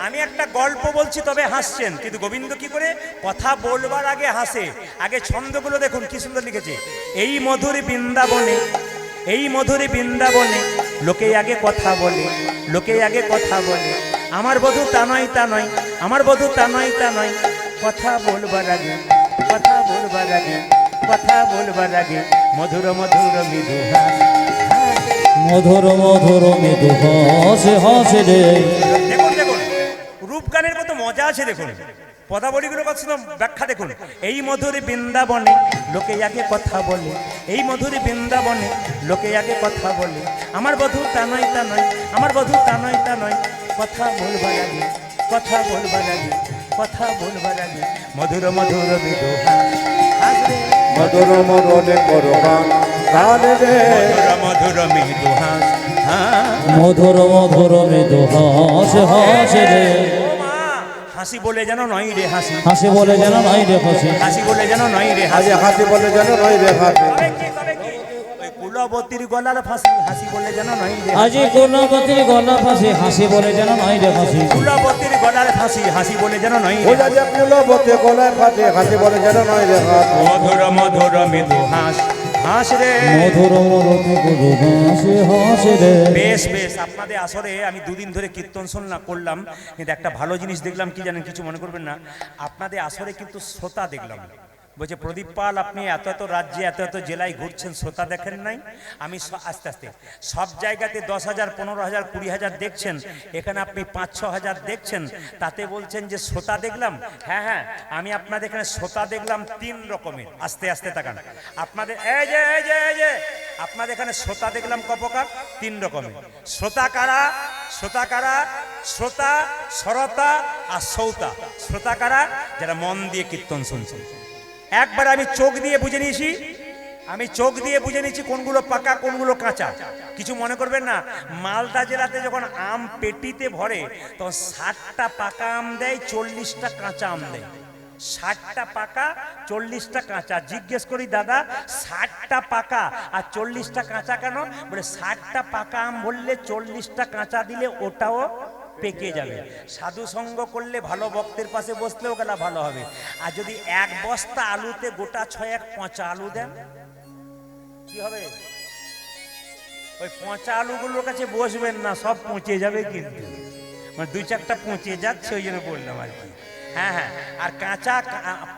আমি একটা গল্প বলছি তবে হাসছেন, কিন্তু গোবিন্দ কি করে কথা বলবার আগে হাসে। আগে ছন্দগুলো দেখুন কি সুন্দর লিখেছে। এই মধুর বৃন্দাবনে, এই মধুর বৃন্দাবনে লোকে আগে কথা বলে, লোকে আগে কথা বলে, আমার বধূ তা নয় তা নয়, আমার বধূ তা নয় তা নয়, কথা বলবার আগে, কথা বলবার আগে, কথা বলবার আগে মধুর মধুর মৃদু হাস। মধুর মধুর মৃদু হাসে হাসে রে। দেখুন দেখুন, রূপগানের কত মজা আছে দেখুন, পদাবলীগুলোর কথা শুনুন, ব্যাখ্যা দেখুন। এই মধুর বৃন্দাবনে লোকে আগে কথা বলে, এই মধুর বৃন্দাবনে লোকে আগে কথা বলে, আমার বধূ তা নয় তা নয়, আমার বধূ তা নয় তা নয়, কথা বলবার আগে, কথা বলবার আগে, কথা বলবার আগে মধুর মধুর মৃদু হাস রে। মধুর মরণে করবান গান রে, মধুর মধুর মৃদু হাস, মধুর মধুর মৃদু হাসে হাসে রে। হাসি বলে যেন নয় রে হাসি, হাসি বলে যেন নাই রে হাসি, হাসি বলে যেন নয় রে আজ হাসি। হাসি বলে যেন নয় রে হাসি, তবে কি, তবে কি? ওই কুলবতীর গলার ফাঁসি, হাসি বলে যেন নয় রে হাসি। আজি কোনবতীর গলা ফাঁসি, হাসি বলে যেন নাই রে হাসি। কুলবতীর গলার ফাঁসি, হাসি বলে যেন নয় রে ওজা যে কুলবতী গলায় ফাটে, হাসি বলে যেন নয় রে হাসি। মধুর মধুর মৃদু হাস, হাস রে। মধুর মধুর মৃদু হাসে হাসে রে। বেশ বেশ, আপনাদের আসরে আমি দুদিন ধরে কীর্তন শুনলাম করলাম, কিন্তু একটা ভালো জিনিস দেখলাম, কি জানেন, কিছু মনে করবেন না, আপনাদের আসরে কিন্তু শ্রোতা দেখলাম। বলছে প্রদীপ পাল, আপনি এত এত রাজ্যে এত এত জেলায় ঘুরছেন, শ্রোতা দেখেন নাই? আমি আস্তে আস্তে সব জায়গাতে 10,000, 15,000, 20,000 দেখছেন, এখানে আপনি 5-6 হাজার দেখছেন, তাতে বলছেন যে শ্রোতা দেখলাম। হ্যাঁ হ্যাঁ, আমি আপনাদের এখানে শ্রোতা দেখলাম 3 রকমের। আস্তে আস্তে তাকান আপনাদের, এই যে এই যে এই যে আপনাদের এখানে শ্রোতা দেখলাম ক প্রকার? 3 রকমের। শ্রোতা কারা? শ্রোতা কারা? শ্রোতা, শ্রোতা আর শ্রৌতা। শ্রোতা কারা? যারা মন দিয়ে কীর্তন শুনছেন। একবার আমি চোখ দিয়ে বুঝে নিয়েছি, আমি চোখ দিয়ে বুঝে নিয়েছি কোনগুলো পাকা কোনগুলো কাঁচা। কিছু মনে করবেন না, মালদা জেলাতে যখন আম পেটিতে ভরে তখন 60টা পাকা আম দেয়, 40টা কাঁচা আম দেয়। 60টা পাকা, 40টা কাঁচা। জিজ্ঞেস করি, দাদা 60টা পাকা আর 40টা কাঁচা কেন? বলে 60টা পাকা আম বললে 40টা কাঁচা দিলে ওটাও পেকে যাবে। সাধু সঙ্গ করলে, ভালো ভক্তের পাশে বসলেও গেলা ভালো হবে। আর যদি 1 বস্তা আলুতে গোটা 6 পচা আলু দেন, কি হবে? ওই পচা আলুগুলোর কাছে বসবেন না, সব পচে যাবে। কিন্তু মানে 2-4টা পচে যাচ্ছে, ওই জন্য বললাম আর কি। হ্যাঁ হ্যাঁ, আর কাঁচা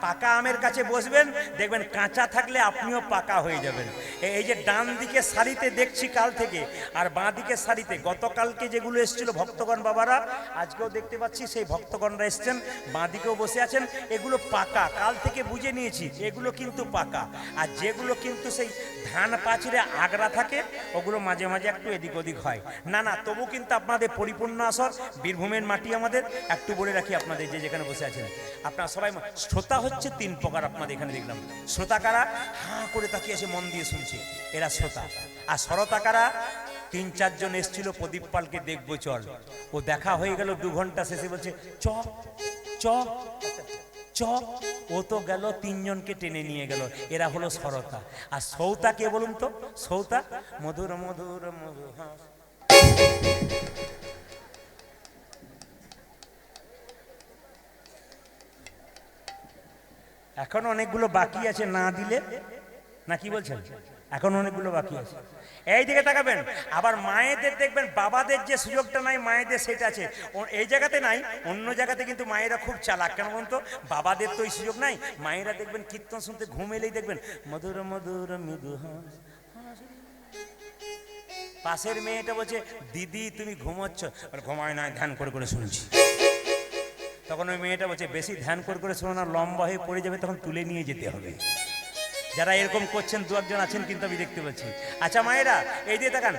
পাকা আমের কাছে বসবেন, দেখবেন কাঁচা থাকলে আপনিও পাকা হয়ে যাবেন। এই যে ডান দিকে সারিতে দেখছি কাল থেকে, আর বাঁ দিকের সারিতে গতকালকে যেগুলো এসেছিল ভক্তগণ বাবারা, আজকেও দেখতে পাচ্ছি সেই ভক্তগণরা এসছেন, বাঁ দিকেও বসে আছেন। এগুলো পাকা, কাল থেকে বুঝে নিয়েছি এগুলো কিন্তু পাকা। আর যেগুলো কিন্তু সেই ধান পাচিরে আগড়া থাকে, ওগুলো মাঝে মাঝে একটু এদিক ওদিক হয়। না না, তবু কিন্তু আপনাদের পরিপূর্ণ আসর, বীরভূমের মাটি আমাদের। একটু বলে রাখি আপনাদের, যে যেখানে বসে আছেন আপনারা সবাই, শ্রোতা হচ্ছে 3 প্রকার আপনাদের এখানে দেখলাম। শ্রোতা কারা? হাঁ করে তাকিয়ে এসে মন দিয়ে শুনছে, এরা শ্রোতা। আর শ্রোতা কারা? 3-4 জন এসেছিল প্রদীপ পালকে দেখবো চল, ও দেখা হয়ে গেল 2 ঘন্টা, শেষে বলছে চ চ চ, ও তো গেল 3 জনকে টেনে নিয়ে গেল। এরা হলো শ্রোতা। আর শ্রৌতা কে বলুন তো? শ্রৌতা মধুর মধুর মধুর হাস। এখন অনেকগুলো বাকি আছে না দিলে, না কি বলছেন? এখন অনেকগুলো বাকি আছে। এই দিকে তাকাবেন। আবার মায়েদের দেখবেন, বাবাদের যে সুযোগটা নাই মায়েদের সেটা আছে। এই জায়গাতে নাই, অন্য জায়গাতে কিন্তু মায়েরা খুব চালাক। কেন বলুন তো? বাবাদের তো এই সুযোগ নাই। মায়েরা দেখবেন কীর্তন শুনতে ঘুম এলেই দেখবেন মধুর মধুর মৃদু হাস। পাশের মেয়েটা বলছে, দিদি তুমি ঘুমোচ্ছ? ঘুমায় না, ধ্যান করে করে শুনছি। তখন ওই মেয়েটা বলছে, বেশি ধ্যান করে করে শোনো না, লম্বা হয়ে পড়ে যাবে, তখন তুলে নিয়ে যেতে হবে। যারা এরকম করছেন 2-1 আছেন কিন্তু, আমি দেখতে পাচ্ছি। আচ্ছা মায়েরা, এই দিয়ে দেখান,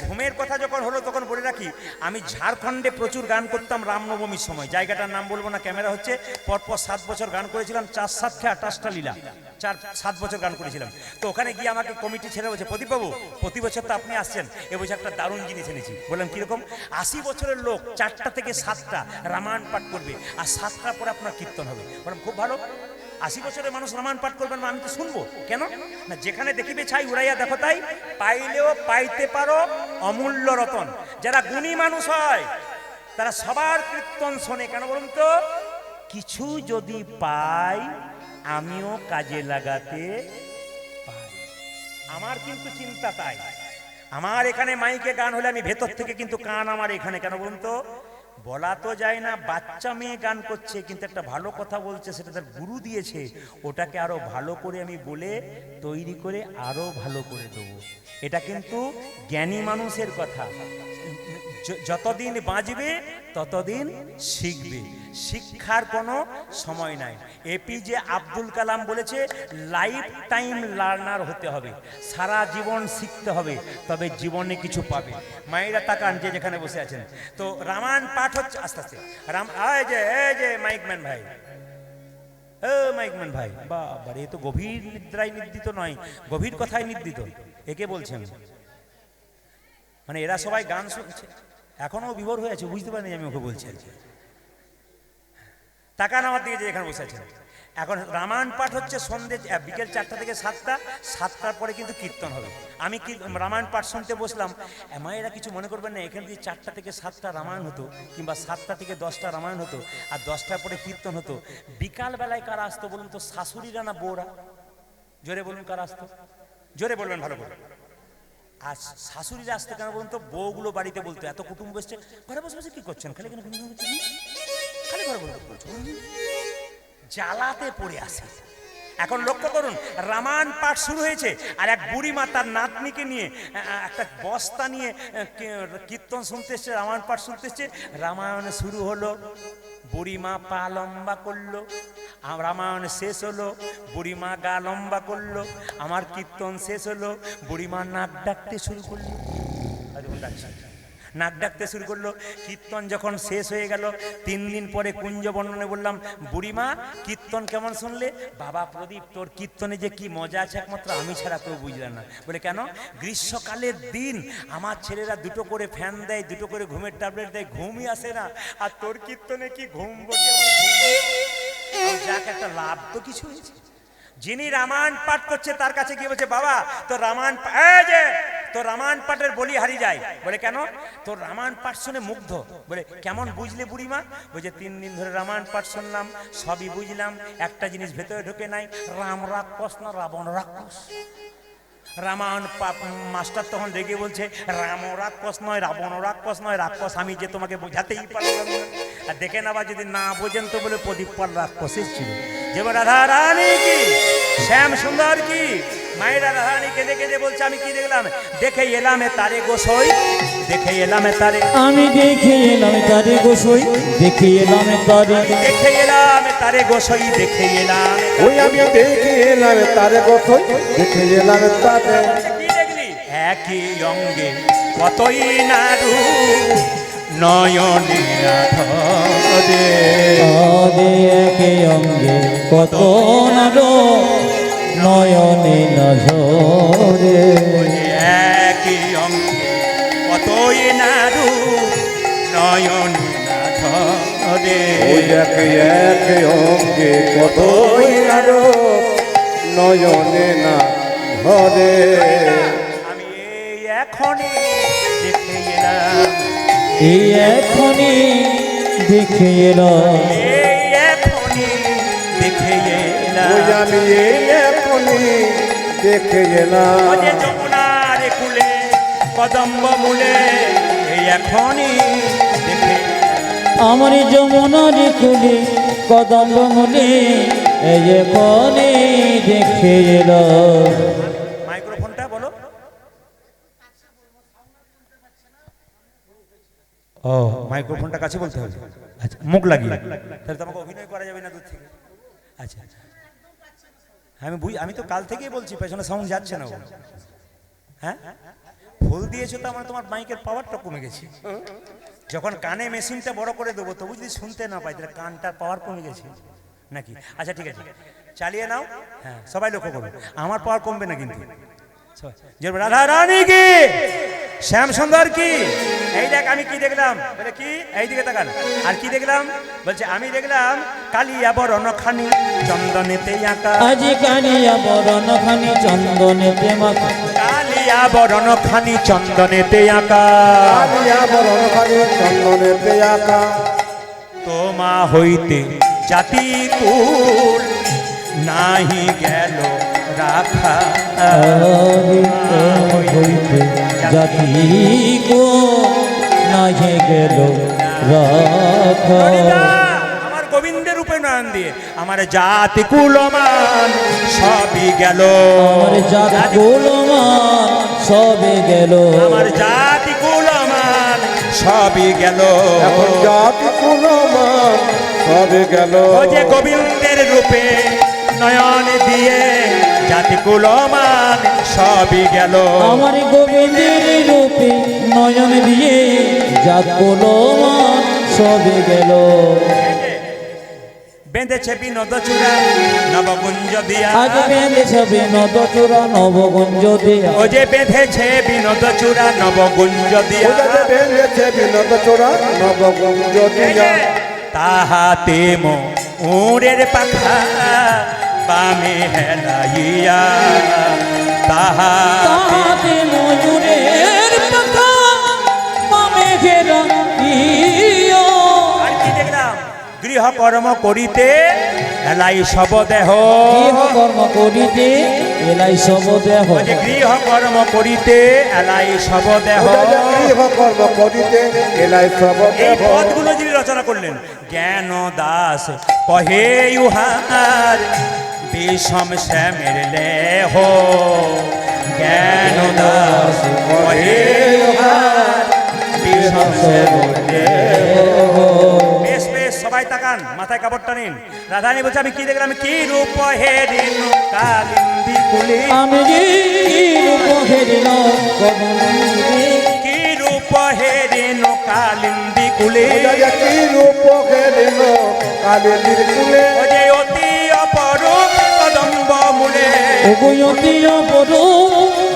ঘুমের কথা যখন হলো তখন বলে রাখি, আমি ঝাড়খণ্ডে প্রচুর গান করতাম রামনবমীর সময়। জায়গাটার নাম বলবো না, ক্যামেরা হচ্ছে। পরপর 7 বছর গান করেছিলাম, 4-7 28টা লীলা, 4-7 বছর গান করেছিলাম। তো ওখানে গিয়ে আমাকে কমিটি ছেড়ে বলছে, প্রদীপবাবু প্রতি বছর তো আপনি আসছেন, এবছর একটা দারুণ জিনিস এনেছি। বললাম কিরকম? 80 বছরের লোক 4টা থেকে 7টা রামায়ণ পাঠ করবে, আর 7টার পরে আপনার কীর্তন হবে। বললাম খুব ভালো। 80 বছরের মানুষ রামায়ণ পাঠ করবেন, আমি তো শুনবো কেন না? যেখানে দেখিবে ছাই উড়াইয়া দেখো তাই, পাইলেও পাইতে পারো অমূল্য রতন। যারা গুণী মানুষ হয় তারা সবার কীর্তন শোনে। কেন বলুন তো? কিছু যদি পাই আমিও কাজে লাগাতে পারি। আমার কিন্তু চিন্তা তাই। আমার এখানে মাইকে গান হলে আমি ভেতর থেকে কিন্তু কান আমার এখানে, কেন বলুন তো? বলা তো যায় না বাচ্চা মেয়ে গান করছে, কিন্তু একটা ভালো কথা বলছে, সেটা তার গুরু দিয়েছে, ওটাকে আরো ভালো করে আমি বলে তৈরি করে আরো ভালো করে দেবো। এটা কিন্তু জ্ঞানী মানুষের কথা। যতদিন বাঁচবে ততদিন শিখবে, শিক্ষার কোনো সময় নাই। এপিজে আব্দুল কালাম বলেছে লাইফ টাইম লার্নার হতে হবে, সারা জীবন শিখতে হবে, তবে জীবনে কিছু পাবে। মায়েরা তাকান যে যেখানে বসে আছেন, তো রামায়ণ পাঠ হচ্ছে আস্তে আস্তে। এই যে মাইকম্যান ভাই, ও মাইকম্যান ভাই, বাবা এ তো গভীর নিদ্রায় নিদ্রিত নয়, গভীর কথায় নিদ্রিত। একে বলছেন মানে এরা সবাই গান শুনছে, এখনো বিভোর হয়ে আছে, বুঝতে পারিনি আমি ওকে বলছি আর কি। তাকান আমার দিকে যে এখানে বসে আছেন। এখন রামায়ণ পাঠ হচ্ছে সন্ধ্যে বিকেল 4টা থেকে 7টা, 7টার পরে কিন্তু কীর্তন হবে। আমি কি রামায়ণ পাঠ শুনতে বসলাম, মায়েরা কিছু মনে করবেন না, এখানে যদি 4টা থেকে 7টা রামায়ণ হতো, কিংবা 7টা থেকে 10টা রামায়ণ হতো, আর 10টার পরে কীর্তন হতো, বিকালবেলায় কারা আসতো বলুন তো? শাশুড়িরা না বউরা? জোরে বলুন কারা আসতো, জোরে বলবেন ভালো করে। আর শাশুড়িরা আসতো কেন বলুন তো? বউগুলো বাড়িতে বলতো এত কুটুম্ব এসছে, ঘরে বসে বসে কি করছেন, খালি কেন খালি ঘরে বসে জ্বালাতে পড়ে আসে। এখন লক্ষ্য করুন, রামায়ণ পাঠ শুরু হয়েছে, আর এক বুড়ি মা তার নাতনিকে নিয়ে একটা বস্তা নিয়ে কীর্তন শুনতে এসছে, রামায়ণ পাঠ শুনতে এসছে। রামায়ণ শুরু হলো, বুড়িমা পা লম্বা করলো, রামায়ণ শেষ হলো, বুড়িমা গা লম্বা করলো, আমার কীর্তন শেষ হলো, বুড়িমা নাক ডাকতে শুরু করলো, নাক ডাকতে শুরু করলো। কীর্তন যখন শেষ হয়ে গেল, 3 দিন পরে কুঞ্জ বর্ণনে বললাম, বুড়িমা কীর্তন কেমন শুনলে? বাবা প্রদীপ, তোর কীর্তনে যে কি মজা আছে একমাত্র আমি ছাড়া কেউ বুঝলাম না। বলে কেন? গ্রীষ্মকালের দিন আমার ছেলেরা 2টো করে ফ্যান দেয়, 2টো করে ঘুমের ট্যাবলেট দেয়, ঘুমই আসে না, আর তোর কীর্তনে কি ঘুম বসে আমার ঘুম। যাক, একটা লাভ তো কিছু হয়েছে। যিনি রামায়ণ পাঠ করছে তার কাছে গিয়ে বলছে, বাবা তোর রামায়ণ তোর রামায়ণ পাঠের বলি হারিয়ে যায়। বলে কেন? তোর রামায়ণ পাঠ শুনে মুগ্ধ। বলে কেমন বুঝলে বুড়িমা? বলছে 3 দিন ধরে রামায়ণ পাঠ শুনলাম, সবই বুঝলাম, একটা জিনিস ভেতরে ঢোকে নাই, রাম রাক্ষস না রাবণ রাক্ষস। রামায়ণ মাস্টার তখন রেগে বলছে, রাম রাক্ষস নয়, রাবণ রাক্ষস নয়, রাক্ষস আমি যে তোমাকে বোঝাতেই পারলাম না। আর দেখে নেবা যদি না বোঝেন তো বলে প্রদীপ পাল রাক্ষসের ছিল। যেমন রাধা রানী কি, শ্যাম সুন্দর কি, মায়েরা রাধা রানী কেঁদে কেঁদে বলছে, আমি কি দেখলাম? দেখে এলাম তারে গোসই, দেখে এলাম তারে, আমি দেখে এলাম তারে গোসই, দেখে এলাম তারে, দেখে এলাম তারে গোসই, দেখে এলাম। ওই আমি দেখে এলাম তারে গোসই, দেখে এলাম তারে। কি দেখলি? একই অঙ্গে কতই না রূপ, নয়নে না ধরে, আদে একে অঙ্গে কত নারো, নয়নে না ঝরে। একই অঙ্গে কতই না রূপ, নয়নে না ধরে। ওই একে একে অঙ্গে কতই আরো, নয়নে না ধরে। আমি এই এখনই দেখে এলাম, এই এখনই দেখে এলাম, এই এখনই দেখে এলাম। ওই আমি এই এখনই দেখে এলাম। ও যে যমুনার কুলে কদম্ব মূলে, এই এখনই দেখে আমার যমুনার কুলে কদম্ব মূলে, এই এখনই দেখে এলাম। মাইক্রোফোনটা বলো। ও মাইক্রোফোনটা কাছে বলতে হবে। আচ্ছা, মুখ লাগিয়ে, তাহলে তোমাকে অভিনয় করা যাবে না দূর থেকে। আচ্ছা আচ্ছা, আমি তো কাল থেকেই বলছি, পেছনে সাউন্ড যাচ্ছে না। হ্যাঁ, ফুল দিয়েছো তো আমার, তোমার মাইকের পাওয়ারটা কমে গেছে। যখন কানে মেশিনটা বড় করে দেবো তবু যদি শুনতে না পাই, তাহলে কানটার পাওয়ার কমে গেছে নাকি? আচ্ছা ঠিক আছে, চালিয়ে নাও। হ্যাঁ, সবাই লক্ষ্য করো, আমার পাওয়ার কমবে না কিন্তু। রাধা রানী কি, শ্যাম সুন্দর কি, এই দেখ আমি কি দেখলাম। বলে কি? এই দিকে তাকান। আর কি দেখলাম? বলছে আমি দেখলাম কালিয়া বরণ খানি চন্দনেতে আঁকা, আজ কালিয়া বরণ খানি চন্দনেতে মাখা, কালিয়া বরণ খানি চন্দনেতে আঁকা, কালিয়া বরণ খানি চন্দনেতে আঁকা। তোমা হইতে জাতি কুল নাহি গেল রাখা হইতে জাতি গো নাহি গেল রাখা। আমার গোবিন্দের রূপে নয়ন দিয়ে আমার জাতি কুলমান সবই গেল, আমার জাতি কুলমান সবে গেল, আমার জাতি কুলমান সবই গেল। এখন জাতি কুলমান সবে গেল। ও যে গোবিন্দের রূপে নয়ন দিয়ে জাতি কুলমান সবই গেল। আমার গোবিন্দের রূপে নয়ন দিয়ে জাতি কুলমান সবে গেল। বেঁধেছে বিনোদ চূড়া নবগুঞ্জ দিয়া, আজ বেঁধেছে বিনোদ চূড়া নবগুঞ্জ দিয়া, ও যে বেঁধেছে বিনোদ চূড়া নবগুঞ্জ দিয়া, বেঁধেছে বিনোদ চূড়া নবগুঞ্জ দিয়া। তাহাতে মোরের পাখা বামে হেলাইয়া, তাহাতে ময়ূরের পাখা বামে হেলাইয়া। আর কি দেখলাম? গৃহ কর্ম করিতে এলাই সব দেহ, গৃহ কর্ম করিতে এলাই সব দেহ, ও যে গৃহ কর্ম করিতে এলাই সব দেহ। গৃহ কর্ম করিতে এলাই সব এই দেহ। পদগুলো যিনি রচনা করলেন জ্ঞান দাস কহে ইউহার বিষম শ্যামের লেহ, জ্ঞান দাস কহে ইউহার বিষম শ্যামের লেহ। বেশ বেশ সবাই তাকান, মাথায় কাপড়টা নিন। রাধারানী বলছে আমি কি দেখলাম? কি রূপ হে রেণু কালিন্দী কুলি, আমি যে রূপ হেরিল কবন্দে, কি রূপ হে রেণু কালিন্দী কুলি, কি রূপ খেলেন কালের কুলে। ও যে অতি অপরূপ কদম্ব মূলে, উভয়তীয় পড়ু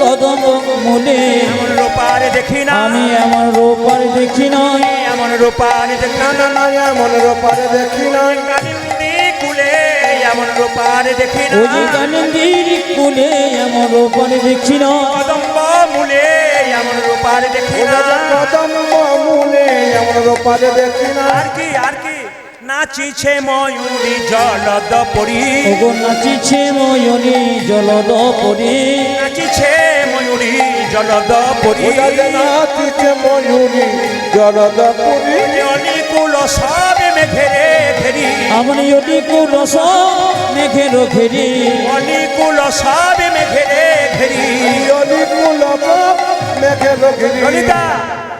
কদম মূলে, এমন রূপার দেখি না, আমি আমার রূপার দেখি নাই, এমন রূপার দেখি না না, না না এমন রূপারে দেখি নাই। কালিন্দী কুলে এমন রূপার দেখি না, ওই যে কালিন্দির কুলে এমন রূপার দেখি না, কদম্ব মূলে এমন রূপার দেখি না। কদম মূলে এমন রূপারে দেখি না। আর কি আর কি? নাচিছে ময়ূরী জলদ পরি, ওগো নাচিছে ময়ূরী জলদ পরি, নাচিছে ময়ূরী জলদ পরি, নাচিছে ময়ূরী জলদ পুরী। অলিকুল সব মেঘেরে ঘেরি, আমার অতি কুলস মেঘের ঘেরি, অলিকুল সব মেঘেরে ঘেরি। অলিকুল মেঘের ঘিরি। ললিতা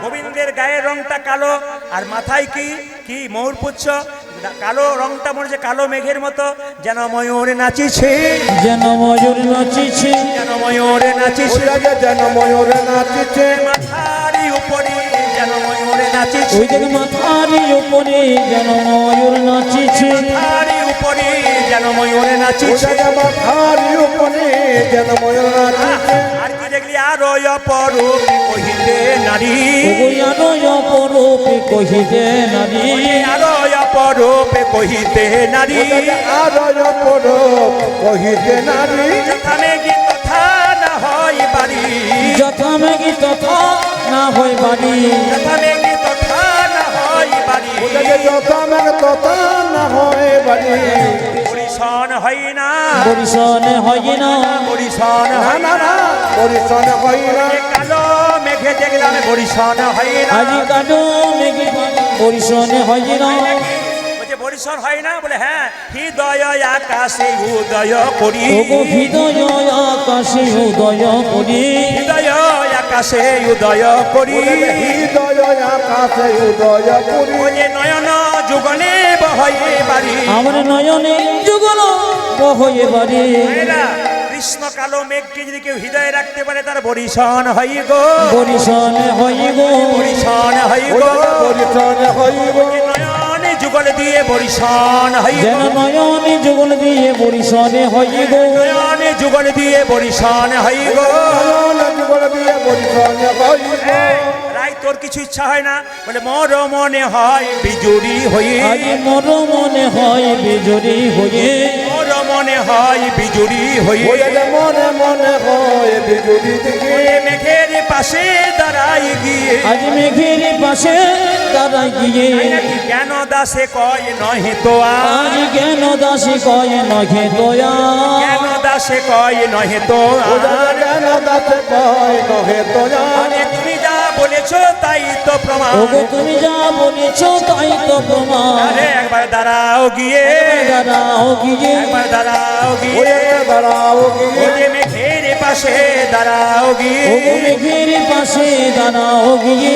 গোবিন্দের গায়ের রংটা কালো আর মাথায় কি কি ময়ূর পুচ্ছ, কালো রংটা মনে হচ্ছে কালো মেঘের মতো, যেন ময়ূর নাচিছে, যেন ময়ূর নাচিছে, যেন ময়ূর নাচিছে। যেন ময়ূরে নাচিছে। মাথারি উপরে যেন ময়ূর নাচিছে, ওই দিকে মাথারি উপরে যেন ময়ূর নাচিছে, মাথারি উপরে যেন ময়ূর নাচিছে। মাথারি উপরে যেন ময়ূর নাচিছে। আর কি দেখলি? আরো অপরূপ কহিতে নারী, ওগো আরো অপরূপে কহিতে নারী, আরো অপরূপ কহিতে নারী। আরো অপরূপ কহিতে নারী। যথা মেঘি তথা না হয় বাড়ি, যথা মেঘি তথা না হয় বাড়ি, যথা মেঘি তথা না হয় বাড়ি। যথা মেঘ তথা না হয় বাড়ি। পরিশন হয় না, পরিশনে হয় না, পরিশন না হয় না না। না পরিশ্রম হয় না। কালো মেঘে দেখলাম পরিশন হয় না। আজি কালো মেঘি পরিশনে হয় না, বলছে পরিশন হয় না বলে হ্যাঁ, হৃদয় আকাশে উদয় করি, ওগো হৃদয় আকাশে উদয় করি, হৃদয় আকাশে উদয় করি। হৃদয় আকাশে উদয় পুরী। ওই নয়ন যুগলে বহয়ে বাড়ি, আমার নয়নে যুগল বহয়ে বাড়ি, এরা কৃষ্ণ কালো মেঘকে যদি কেউ হৃদয়ে রাখতে পারে তার বরিশন হই গো, পরিশনে হয় গো, বরিশন হই গো। পরিশ্রম হইব। নয়নে যুগল দিয়ে বরিশন হই যেন গো, নয়নে যুগল দিয়ে পরিশনে হয় গো, নয়নে যুগল দিয়ে বরিশন হই গো। যুগল দিয়ে পরিশ্রম হইব। রাই তোর কিছু ইচ্ছা হয় না বলে মোর মনে হয় বিজুরি হই, আজ মর মনে হয় বিজুরি হয়ে, মোর মনে মনে হয় বিজুড়ি হয়ে ওরে মনে মনে হয় বিজুলি দিকে ওরে মেঘের পাশে দাঁড়াই গিয়ে আজ মেঘের পাশে দাঁড়াই গিয়ে তাই নাকি জ্ঞান দাসে কয় নহে তো আজ জ্ঞান দাসী কয় নহে দয়া জ্ঞান দাসে কয় নহে তো ওরে জ্ঞান দাসে কয় নহে তোয়া আরে তুমি যা বলেছো তাই তো প্রমাণ ওগো তুমি যা বলেছ তাই তো প্রমাণ আরে একবার দাঁড়াও গিয়ে দাঁড়াও গিয়ে একবার দাঁড়াও গিয়ে ওরে দাঁড়াও গিয়ে ওরে মেঘের পাশে দাঁড়াও গিয়ে ওগো মেঘের পাশে দাঁড়াও গিয়ে